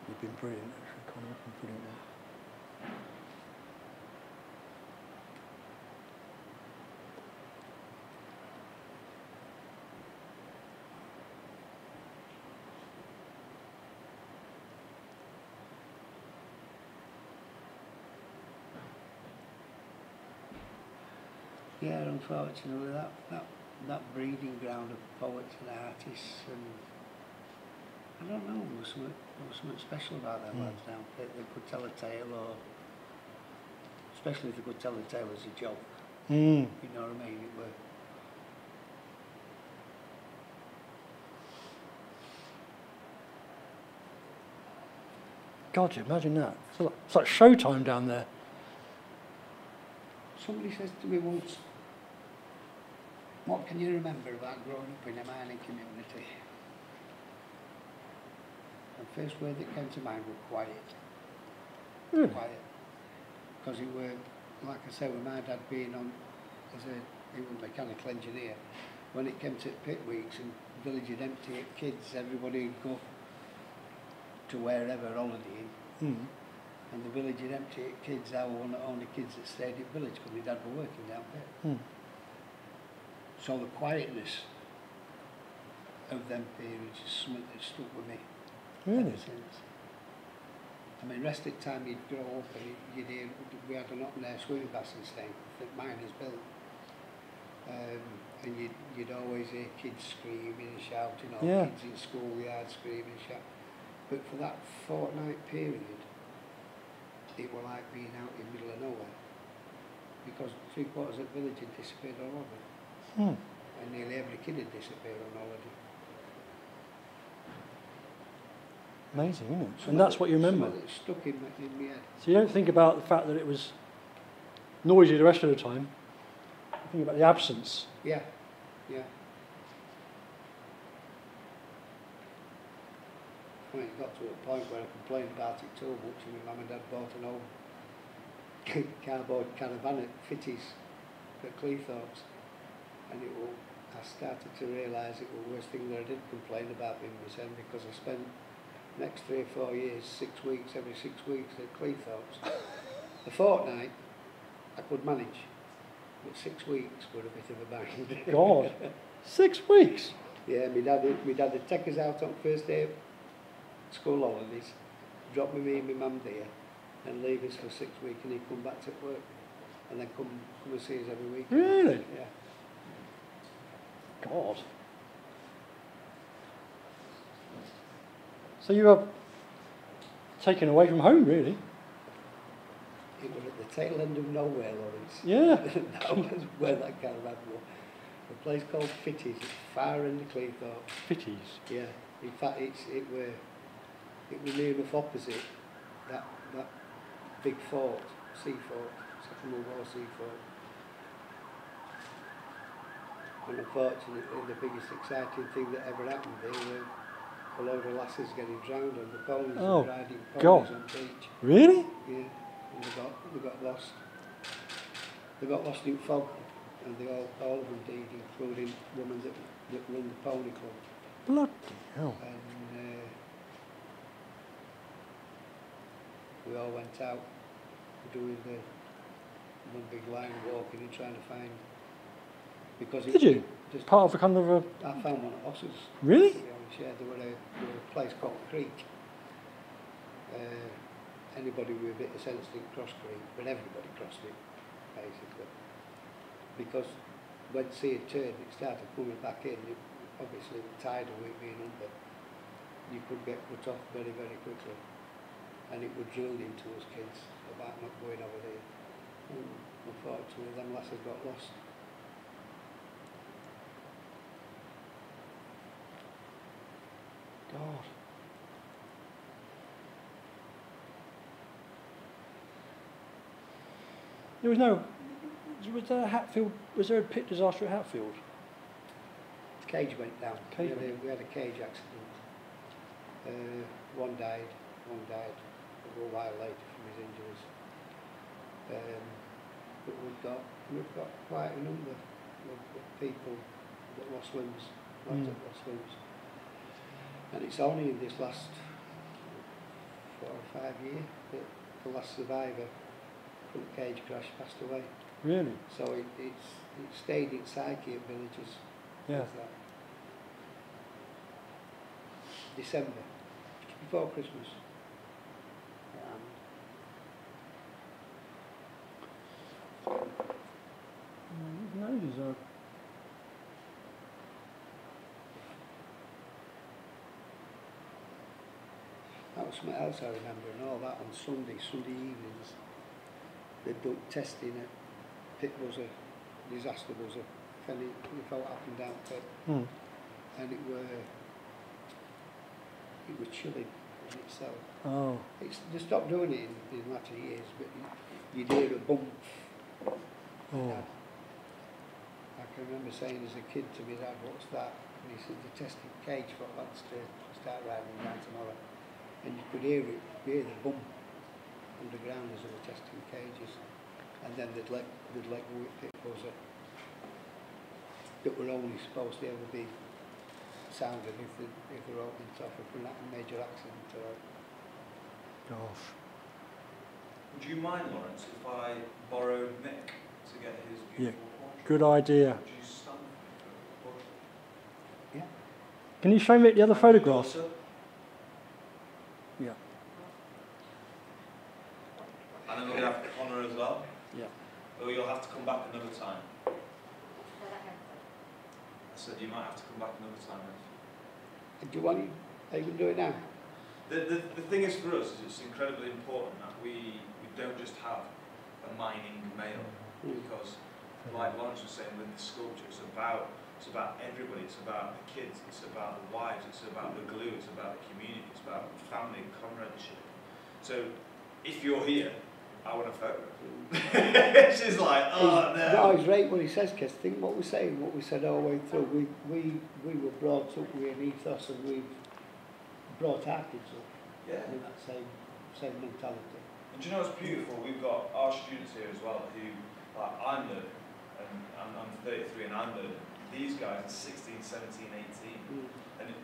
You've been brilliant, actually, Connor. You've been brilliant there. Yeah, unfortunately, that breeding ground of poets and artists, and I don't know, there was something special about them lads down there. They could tell a tale, or especially if they could tell the tale as a joke. You know what I mean? It were, God, you imagine that. It's like Showtime down there. somebody says to me once, what can you remember about growing up in a mining community? The first word that came to mind was quiet. Really? Quiet. Because it were, like I say, with my dad being on, he was a mechanical engineer, when it came to pit weeks and village would empty it, kids, everybody would go to wherever holidaying, and the village would empty it, kids, I were one of the only kids that stayed in village because my dad were working down there. So the quietness of them periods is something that stuck with me Really? ever since. I mean, rest of the time you'd grow up and you'd hear, we had an open air swimming basin thing that miners built. And you'd always hear kids screaming and shouting, or kids in schoolyard screaming and shouting. But for that fortnight period, it was like being out in the middle of nowhere. Because 3/4 of the village had disappeared all over. And nearly every kid had disappeared on holiday. Amazing, isn't it? And that's what you remember. Something that stuck in my head. So you don't think about the fact that it was noisy the rest of the time. You think about the absence. Yeah, yeah. When it got to a point where I complained about it too much, and my mum and dad bought an old cardboard caravan at Fitties at Cleethorpes, and I started to realise it was the worst thing that I did complain about being my son, because I spent the next 3 or 4 years, 6 weeks, every 6 weeks at Cleethorpes. A fortnight I could manage, But 6 weeks were a bit of a bind. God, 6 weeks. Yeah, my dad would take us out on first day of school holidays, drop me and my mum there, and leave us for 6 weeks, and he'd come back to work, and then come and see us every week. Really? Yeah. God. So you were taken away from home, really? It was at the tail end of nowhere, Laurence. Yeah. That was where that caravan was. A place called Fitties, it's far in the Cleethorpes. Fitties. Yeah. In fact, it were near enough opposite that big fort, sea fort, Second World War sea fort. And unfortunately, the biggest exciting thing that ever happened there were a load of lasses getting drowned on the ponies Oh, and riding God. ponies on the beach. Really? Yeah, and they got lost. They got lost in fog, and they all of them died, including women that run the pony club. Bloody hell. And we all went out doing the one big line walking and trying to find. Because Did you? Just Part of a kind of a... I found one of horses. Really? To be honest, yeah, there were a place called Creek. Anybody with a bit of sense didn't cross Creek, but everybody crossed it, basically. Because when the sea had turned, it started coming back in. Obviously, the tidal wave being under, you could get cut off very, very quickly. And it would drill into us kids about not going over there. And unfortunately, them lasses got lost. God. There was no... Was there a Hatfield... Was there a pit disaster at Hatfield? The cage went down. Cage We had a cage accident. One died a little while later from his injuries. But we've got quite a number of people that lost limbs, lost limbs. And it's only in this last 4 or 5 years that the last survivor from the cage crash passed away. Really? So it stayed in psyche of villages. Yeah. That. December, just before Christmas. Noses are... That was something else I remember, and all that on Sunday evenings. They'd done testing at pit buzzer, disaster buzzer, and it felt up and down pit. And it were chilling in itself. Oh. They stopped doing it in latter years, but you'd hear a bump. Oh. I can remember saying as a kid to my dad, "What's that?" And he said, "The testing cage for lads to start riding down tomorrow." And you could hear the bump underground as they were testing cages. And then they'd let go with pit buzzer that were only supposed to ever be sounded if they're opened off of a major accident or... Gosh. Would you mind, Laurence, if I borrowed Mick to get his beautiful portrait? Good idea. Would you stand for a portrait? Yeah. Can you show me the other photographs? Yeah. And then we're going to have Connor as well. Yeah. Or you'll have to come back another time. I said you might have to come back another time. Do you want it? Are you going to do it now? The thing is for us is it's incredibly important that we don't just have a mining male because like Laurence was saying with the sculpture it's about everybody, it's about the kids, it's about the wives, it's about the glue, it's about the community, it's about family and comradeship. So if you're here, I want a photo. She's like, oh no. No, he's right when he says, because think what we're saying, what we said all the way through. We were brought up with an ethos and we've brought our kids up with that same mentality. And do you know what's beautiful? We've got our students here as well who, like I'm learning, and I'm 33 and I'm learning. These guys are 16, 17, 18.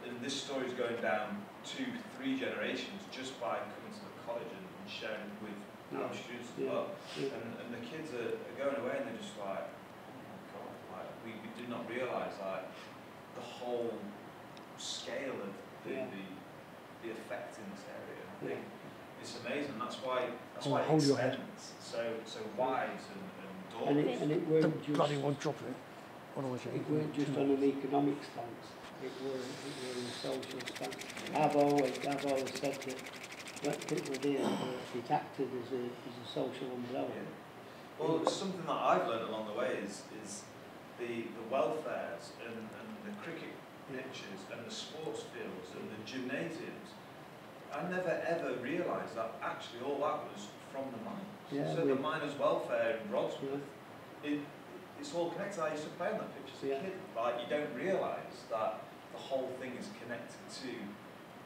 And this story's going down 2, 3 generations just by coming to the college and sharing with our students as well. And the kids are going away and they're just like, realise like the whole scale of the effect in this area. I think it's amazing. That's why it hold your head. extends so wide and And doors. it weren't just, Bloody one drop it. it weren't just on an economic stance, it were a social stance. I've always said that when people were there, it acted as a social umbrella. Yeah. Well, something that I've learned along the way is the welfares and the cricket pitches and the sports fields and the gymnasiums. I never ever realised that actually all that was from the mines. Yeah, So the miners' welfare in Brodsworth, it's all connected. I used to play on that pitch as a kid. Like, you don't realise that the whole thing is connected to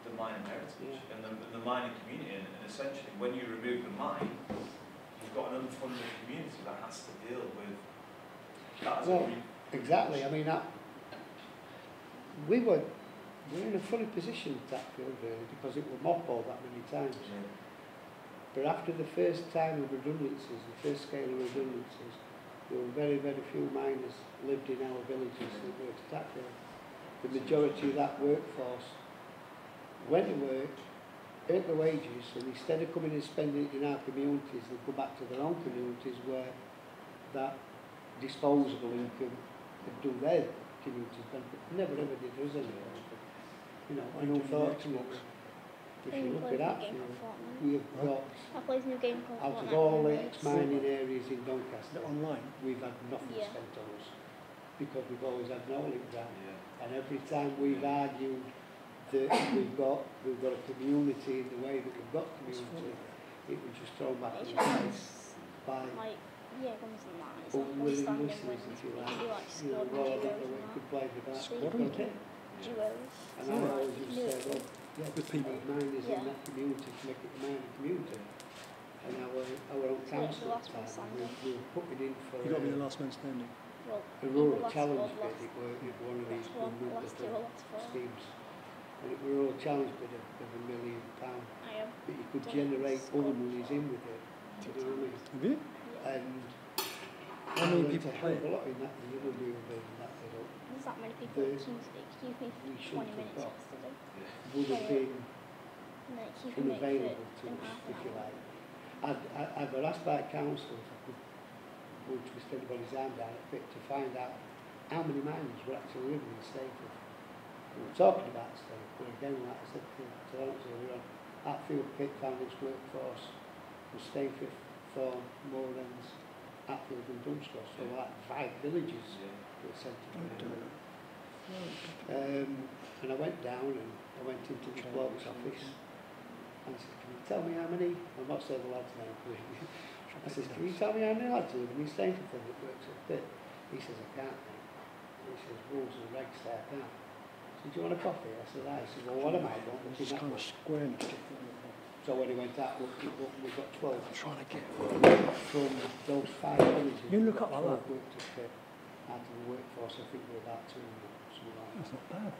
the mining heritage and the mining community. And essentially, when you remove the mine, you've got an unfunded community that has to deal with that. Exactly. I mean, we're in a funny position at that field really, because it was mothballed that many times. Yeah. But after the first time of redundancies, the first scale of redundancies, there were very, very few miners lived in our villages that worked at that field. The majority of that workforce went to work, earned the wages, and instead of coming and spending it in our communities, they go back to their own communities where that disposable income could do their communities benefit. Never ever did us any benefit. You know, and unfortunately, if you look at that field, we've got, I played a new game called out of Fortnite. all the ex-mining areas in Doncaster, Online. we've had nothing spent on us, because we've always had no link down. Yeah. And every time we've argued that we've got a community in the way that we've got community, it was just thrown back in It's the face just by like, guns and that. It's unwilling like listeners, if you you like. can do like You squad know, well, I don't duos know where you and could play with that. Squad You've got that. it. Duos. And I always used to say, well, With people. miners Yeah. in that community to make it a mining community. And our own council at the time, we were putting in for You've got to be the last man standing. Well, a rural last challenge squad, bid. It were one of these last one, government last two, last four. schemes. And it were a rural challenge bid of £1 million. I am. But you could Done generate squad other monies in with it. two You know what I mean? Have you? Yeah. And How many people play a it? lot in that, the other we were building that bit up. There's that many people. The- It keeps me we 20 should have minutes got- yesterday. Would have been And then it keeps me unavailable to in us, half if an you hour. like. I'd been asked by council if I could twist anybody's arm down a bit to find out how many miners were actually living in Stainforth. We were talking about Stainforth, but again, like I said to Laurence earlier on, Hatfield Pit found its workforce was Stainforth, Thorn, Moorends, Hatfield and Dunstall, so like 5 villages were centred around. And I went down and I went into the bloke's office and I said, can you tell me how many, I'm not saying the lad's name, please. I said, can you tell me how many lads live in this Stainforth that works at Pit? He says, I can't, mate. He says, rules and regs say I can't. I said, do you want a coffee? I said, aye. He said, well, what am I doing? It's kind of square. So when he went out, looked, we've got 12 I'm trying to get. from those 5 villages. You look up like that. Worked at Pit. Out of the workforce, I think we're about 200, something like that. That's not bad.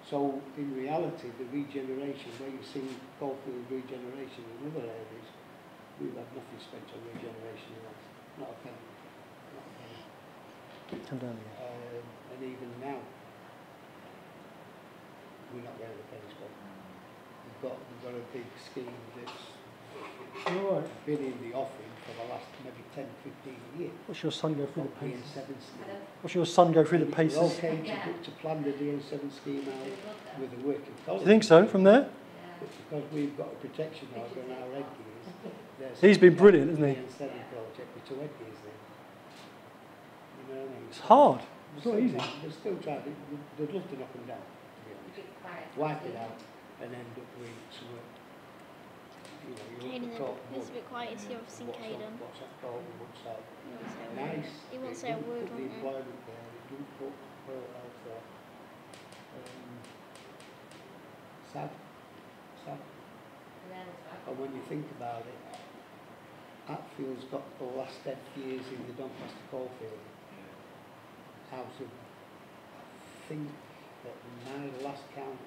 So in reality, the regeneration, where you see coalfield regeneration in other areas, we've had nothing spent on regeneration in that. Not a penny. Not a penny. Come down again. And even now, we're not getting a penny spent. We've got a big scheme that's been in the offing for the last maybe 10, 15 years. What's your son go through the The paces? DN7 scheme. What's your son go through the We're all paces? came to plan the DN7 scheme out with a working Do college. you think so, from there? But because we've got a protection order on our headgears, there's He's been brilliant, hasn't he? The DN7 project with 2 headgears there. You know what I mean? It's hard. It's not easy. They're still trying to, they'd love to knock them down, to be honest. Wipe it out and end up with some work. You know, you Caden, talk it's a bit quiet. It's the office in Caden. What's that called? What's that? Nice. He won't say a word, Put the won't he? employment there. It didn't put health there. Sad. Sad. And when you think about it, Hatfield's got the last 10 years in the Doncaster coalfield. Out of, I think that in my last count,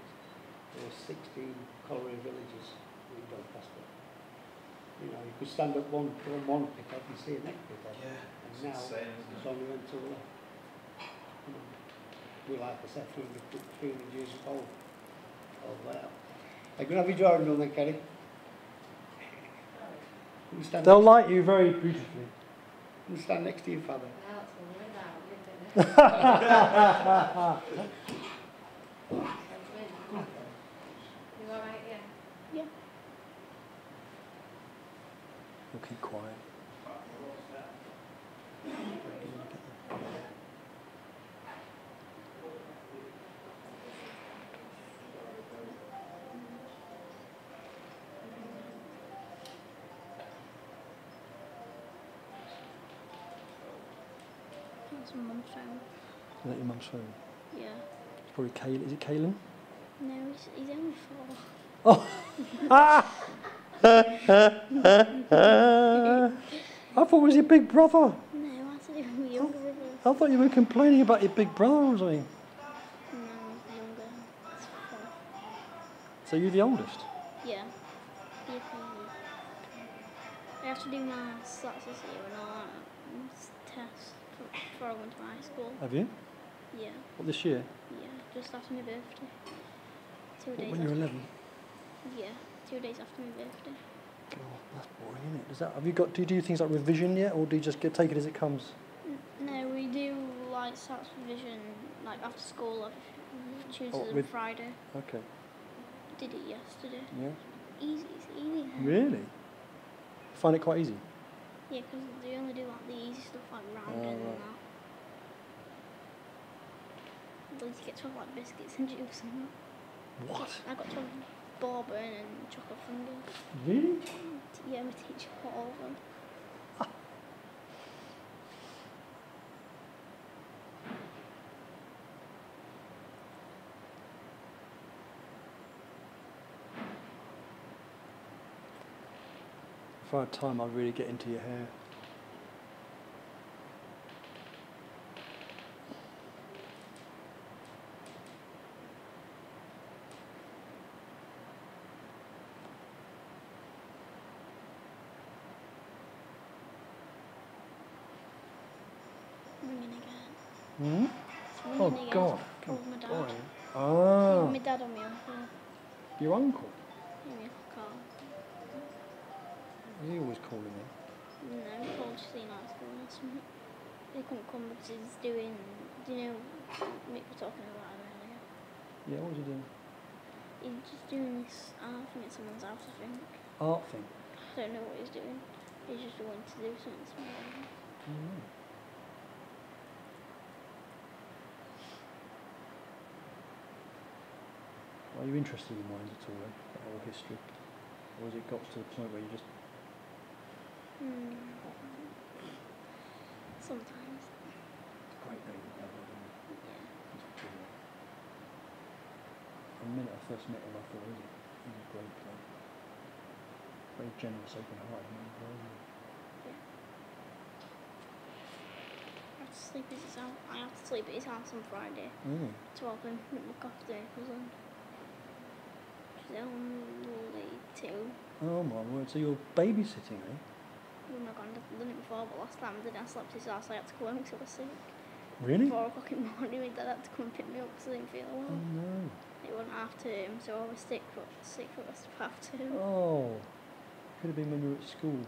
there were 16 colliery villages in Doncaster. You know, you could stand up one picket and see a next picket. Yeah. And And now, insane, isn't it's it? only until we like I said, 300 years old. Oh wow. Are you going to have your drawing done then, Kenny? You stand They'll next, light you very beautifully. you stand next to your father. Now it's all went out, isn't it? You alright, yeah? Yeah. You'll keep quiet. That's my mum's phone. Is that your mum's phone? Yeah. It's probably Kaylin. Is it Kaylin? No, he's only 4. Oh! Ah! I thought it was your big brother. No, I said he was my younger brother. I thought you were complaining about your big brother or something. No, younger. It's 4. So you're the oldest? Yeah. Yeah. I have to do my stats this year and all that test before I went to high school. Have you? Yeah. What, this year? Yeah. Just after my birthday. 2 What, days when you're after. 11? Yeah. 2 days after my birthday. God, that's boring, isn't it? Does that, have you got? Do you do things like revision yet, or do you just take it as it comes? No, we do like stats revision like after school, like Tuesdays and with- Friday. Okay. Did it yesterday. Yeah. Easy, it's easy. Really? Find it quite easy. Yeah, because they only do like the easy stuff like rounding right. and that. At least you get 12 like biscuits and juice and that. What? I got 12 bourbon and chocolate fingers. Really? Yeah, my teacher put all of them. If I had time, I'd really get into your hair. Ringing again. Hmm? It's ringing Oh again. God. I called my dad. Boring. Ah, My dad and my uncle. your uncle. Yeah, my uncle Carl. Is he always calling you? No, he called to see night school or something. He couldn't come because he's doing, do you know, Mick was talking about him earlier. Yeah, what was he doing? He's just doing this art thing at someone's house, I think. Art thing. I don't know what he's doing. He's just wanting to do something small. Mm. Are you interested in mines at all, then? That whole history? Or has it got to the point where you just... Sometimes. Great day, isn't it? Yeah. It's brilliant. The minute I first met him, I thought, he's a great guy. Very generous, open-hearted man. I have to sleep at his house. I have to sleep at his house on Friday Mm. to help him look after my cousin. She's only 2. Oh my word, so you're babysitting, eh? Oh my god, I've done it before, but last time I did, I slept at his house. I had to go home because I was sick. Really? 4 o'clock in the morning, my dad had to come and pick me up because I didn't feel Oh well. no. It wasn't half term, so I was sick for the rest of half term. Oh. Could have been when you were at school.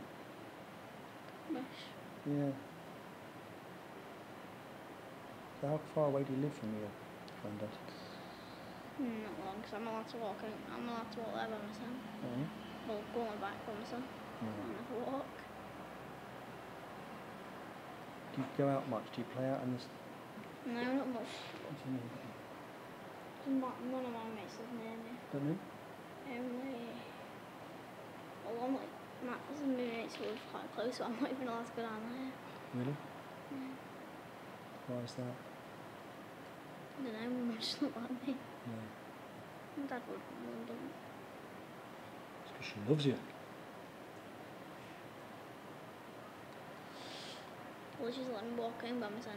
Wish. Yeah. So how far away do you live from your granddad? Not long, because I'm allowed to walk. I'm allowed to walk there by myself. Oh. Well, go on my bike by myself. Yeah. And have a walk. Do you go out much? Do you play out in this? No, not much. What do you mean? None of my mates live near me. Don't you? One like Matt's and my mates who live quite close, so I'm not even allowed to go down there. Really? Yeah. Why is that? I don't know, my mum just looked like me. Yeah. My dad would, my mum doesn't. It's because she loves you. Well, she's let me walk home by myself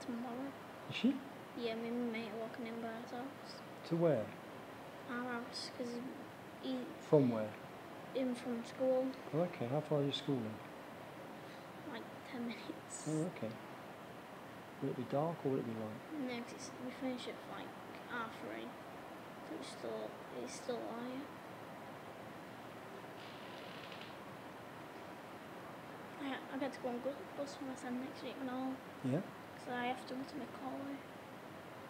tomorrow. Is she? Yeah, me and my mate are walking in by ourselves. To where? Our house, because he From where? in from school. Oh, okay. How far are you schooling? 10 minutes. Oh, okay. Will it be dark or will it be light? No, 'cause we finish at like 3:30, so it's still light. I get to go on bus with my son next week and all, Yeah. because I have to go to Macaulay.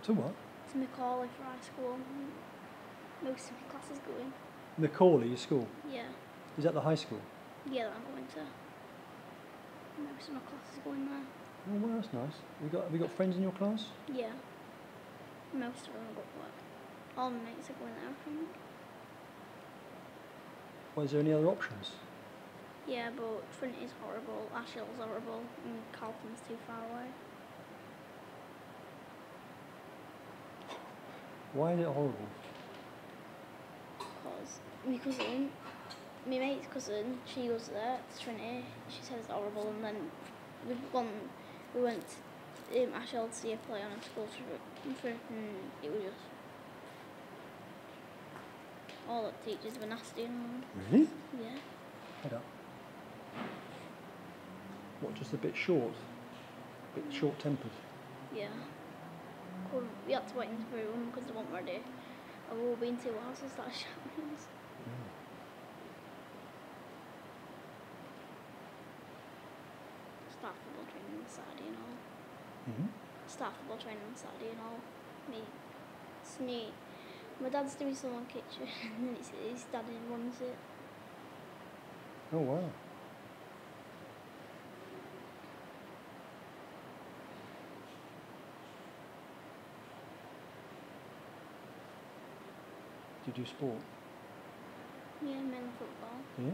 To what? To Macaulay for high school. Most of my classes go in. Macaulay, your school. Yeah. Is that the high school? Yeah, that I'm going to. Most of my classes go in there. Oh, well, that's nice. Have you got friends in your class? Yeah. Most of them have got work. All my mates are going there, I think. Well, is there any other options? Yeah, but Trinity's horrible, Ashill's horrible, and Carlton's too far away. Why is it horrible? Because my cousin, my mate's cousin, she goes there to Trinity. She says it's horrible, and then we went to Ashill to see her play on a sculptural, and it was just all the teachers were nasty and all. Really? Yeah. Head up. What, just a bit short? A bit short-tempered? Yeah. We had to wait in the room because they weren't ready. And we all been 2 hours and started shouting at us. Start football training on Saturday and all. Mm-hmm. Start football training on Saturday and all. It's me. My dad's doing some on kitchen and then his dad runs it. Oh, wow. Do you do sport? Yeah, men football. Yeah?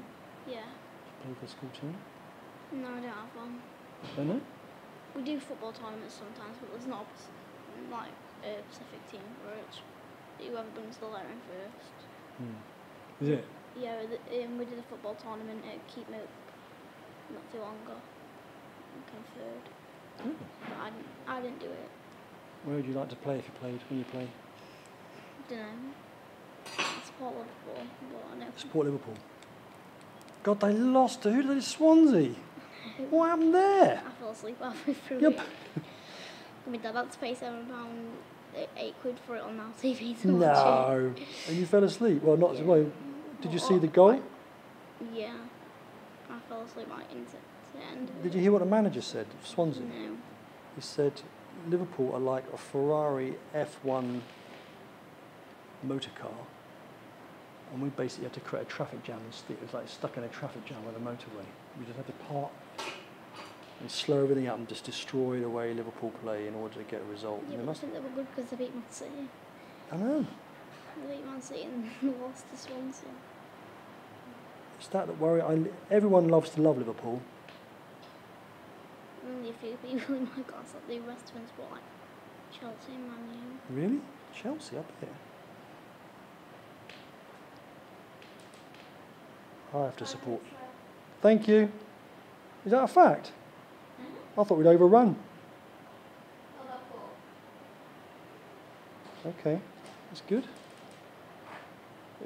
Yeah. Play for the school team? No, I don't have one. Don't know? We do football tournaments sometimes, but there's not like a specific team for it. Whoever brings the letter in first. Is it? Yeah, we did a football tournament at Keep Milk not too long ago. I came third. Oh. But I didn't do it. Where would you like to play if you played, when you play? Dunno. I support Liverpool, but I know. Support Liverpool. God, they lost to who? Did they? Swansea. What happened there? I fell asleep halfway through Yep. it. My dad had to pay £7, £8 for it on Now TV to watch No. And you fell asleep? Well, not Yeah. well. Did you see the goal? Yeah. I fell asleep like into the end of Did it. you hear what the manager said of Swansea? No. He said Liverpool are like a Ferrari F1 motor car, and we basically had to create a traffic jam and it was like stuck in a traffic jam on the motorway. We just had to park and slow everything up and just destroy the way Liverpool play in order to get a result. Yeah, And they but I must. think they were good because they beat Man City. I know. They beat Man City and they lost to Swansea. It's that worry. Everyone loves to love Liverpool. Only a few people in my class, like the rest of them support like Chelsea and Man U. Really? Chelsea up here. I have to support. Thank you. Is that a fact? I thought we'd overrun. Okay, that's good.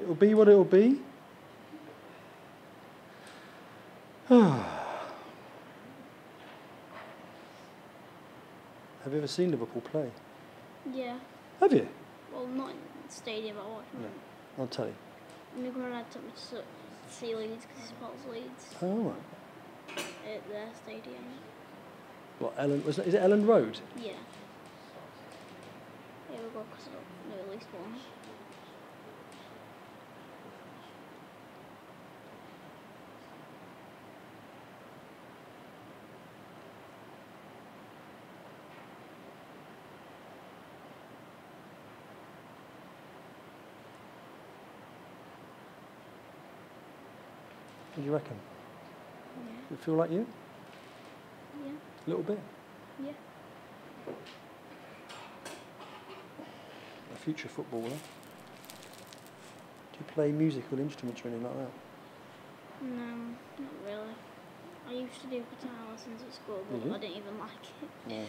It'll be what it'll be. Have you ever seen Liverpool play? Yeah. Have you? Well, not in the stadium, I watched them. I'll tell you. My granddad took me to see Leeds because he supports Leeds Oh, right. at their stadium. What, is it Ellen Road? Yeah. Yeah, we'll go because I know at least one. What do you reckon? Yeah. Does it feel like you? Yeah. A little bit? Yeah. A future footballer. Do you play musical instruments or anything like that? No, not really. I used to do guitar lessons at school, but Did you? I didn't even like it. No. Rubbish.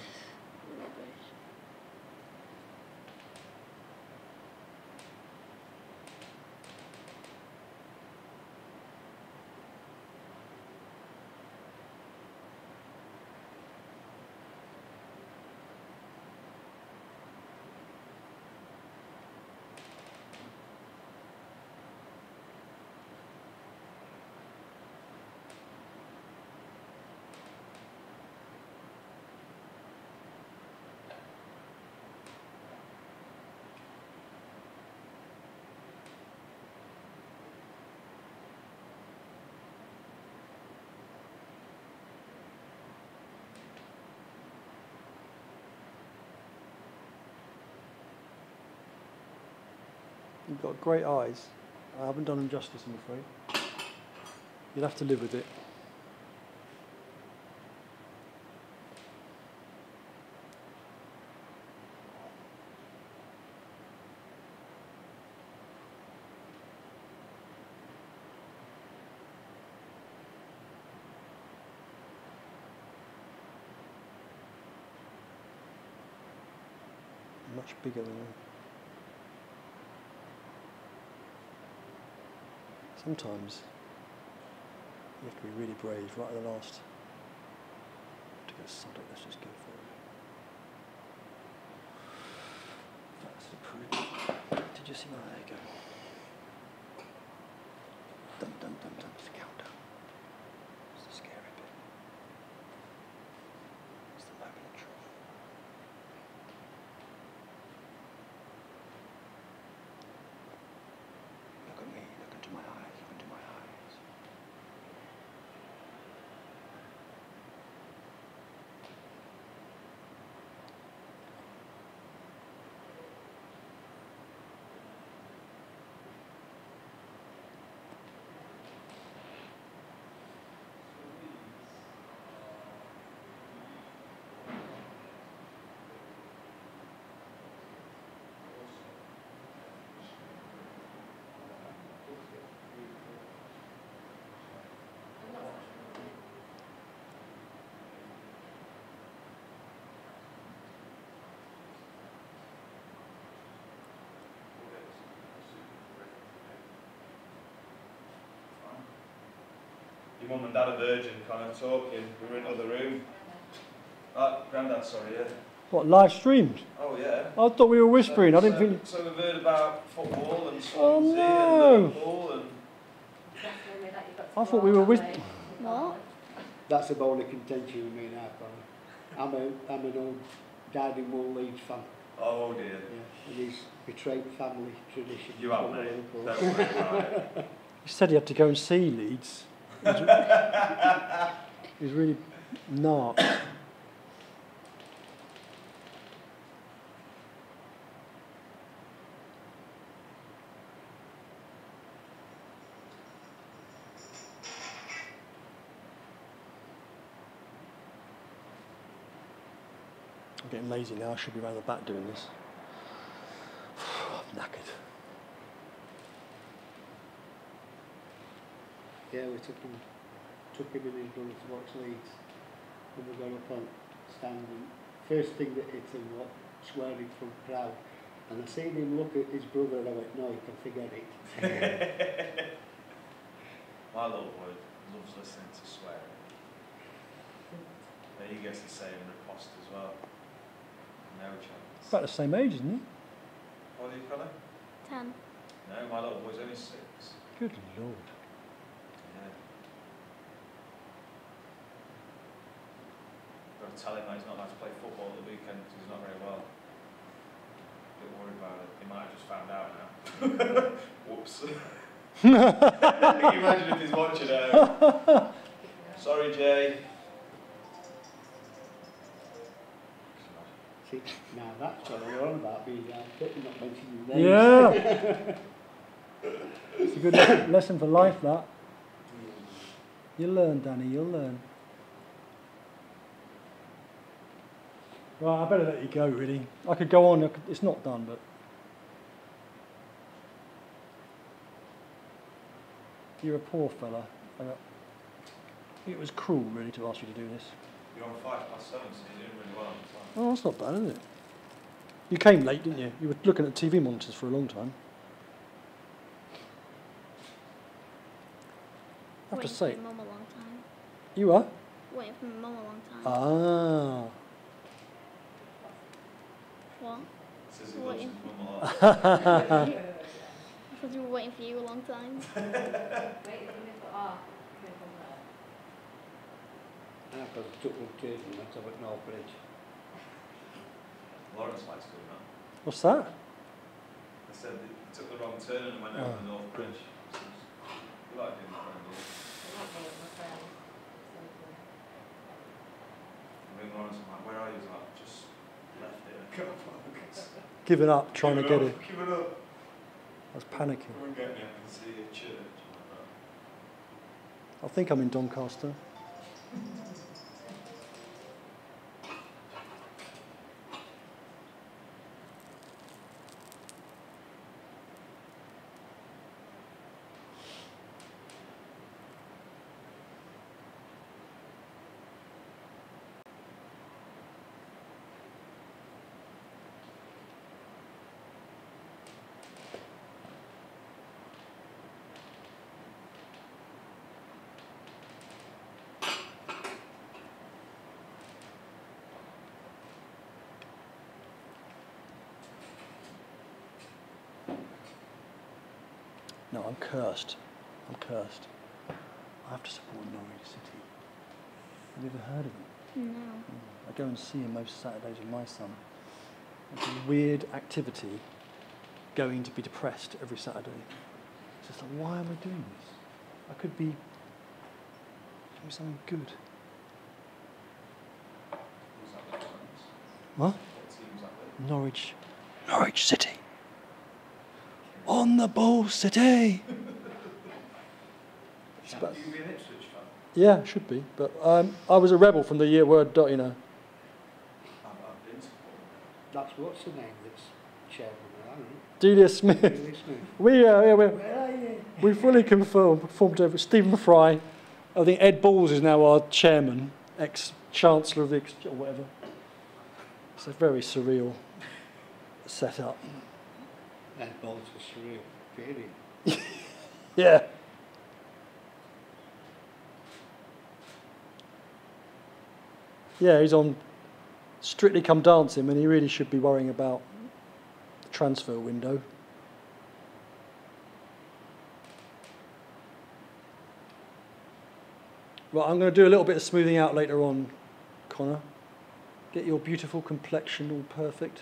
You've got great eyes. I haven't done them justice, I'm afraid. You'll have to live with it. Much bigger than them. Sometimes you have to be really brave right at the last to go sod it, let's just go for it. That's the proof. Did you see that? There you go. Dum dum dum dum, it's the countdown. It's the scary bit. It's the moment of truth. Look at me, look into my eyes, look into my eyes. Your mum and dad are virgin, kind of talking. We were in another room. Grandad, sorry, yeah. What, live streamed? Oh, yeah. I thought we were whispering, I didn't think... So we've heard about football and Oh, Swansea no. and Liverpool and... I thought we were whispering. What? That's a bone of contention with me and our family. I'm an old Dyed-in-Wool Leeds fan. Oh, dear. Yeah, and he's betrayed family tradition. You have, from mate. Liverpool. Don't worry, right. He said he had to go and see Leeds. He's really not. I'm getting lazy now, I should be around the back doing this. I'm knackered. Yeah, we took him and his brother to watch Leeds, and we got up on stand, and first thing that hit him was swearing from crowd, and I seen him look at his brother and I went, no, you can forget it. My little boy loves listening to swearing. And he gets the same riposte as well. No chance. About the same age, isn't he? What are you, fella? 10. No, my little boy's only 6. Good Lord. Yeah. Got to tell him that he's not allowed to play football at the weekend because he's not very well. A bit worried about it. He might have just found out now. Whoops. Can you imagine if he's watching it? Sorry, Jay. See, now that's what we're on about, being not mentioning names. Yeah. It's a good lesson for life, that. You'll learn, Danny, you'll learn. Right, I better let you go, really. I could go on, it's not done, but... You're a poor fella. It was cruel, really, to ask you to do this. You're on 7:05, so you're doing really well. Oh, that's not bad, is it? You came late, didn't you? You were looking at TV monitors for a long time. I have to say... Waiting for my mum a long time. You are? Waiting for my mum a long time. Ah. What? Says he loves his Waiting. mum a lot. I thought you were waiting for you a long time. Wait, And I've got a couple of kids and that's up at Northbridge. Laurence likes doing that. What's that? I said that he took the wrong turn and went over the North Bridge. You like doing that, don't you? I ring Laurence, I'm like, where are you? He's like, just left it in a car park. Giving up, trying to get it. Give it up. I was panicking. Come and get me, I can see a church. I think I'm in Doncaster. No, I'm cursed. I'm cursed. I have to support Norwich City. Have you ever heard of them? No. I go and see him most Saturdays with my son. It's a weird activity going to be depressed every Saturday. It's just like, why am I doing this? I could be doing something good. Who's that with friends? What? What team's that with? Norwich City. On the ball, City! Should you be an Ipswich fan? Yeah, should be. But I was a rebel from the year word, you know. I've been to Fulham. That's what's the name that's chairman now, isn't it? Delia Smith. Really, Smith. We Where are you? we fully formed over Stephen Fry. I think Ed Balls is now our chairman, ex-chancellor of the or whatever. It's a very surreal setup. That ball's a surreal period. Yeah. Yeah, he's on Strictly Come Dancing when he really should be worrying about the transfer window. Right, I'm going to do a little bit of smoothing out later on, Connor. Get your beautiful complexion all perfect.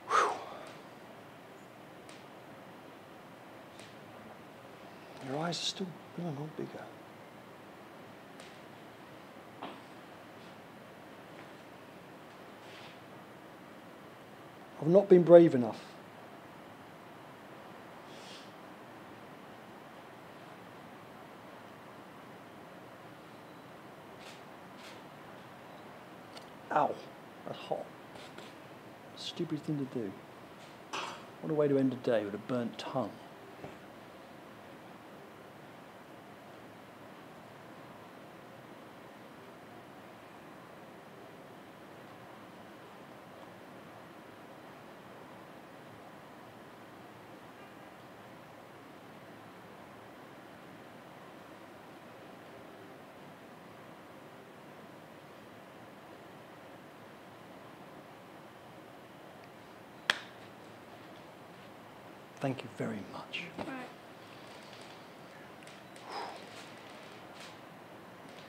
Whew. Your eyes are still a lot bigger. I've not been brave enough. Ow, that's hot. Stupid thing to do. What a way to end a day with a burnt tongue. Thank you very much. Right.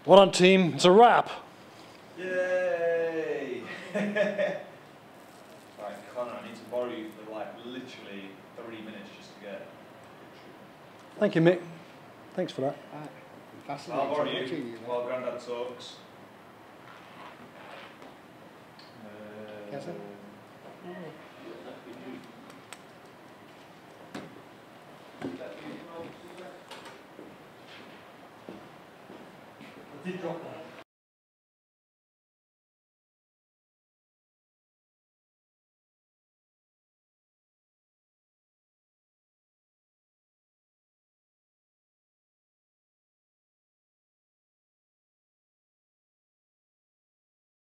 Well done, team. It's a wrap. Yay! Right, Connor, I need to borrow you for like literally 3 minutes just to get. Thank you, Mick. Thanks for that. I'm I'll fascinated borrow watching you you. while Grandad talks. Yes, sir. I did drop that.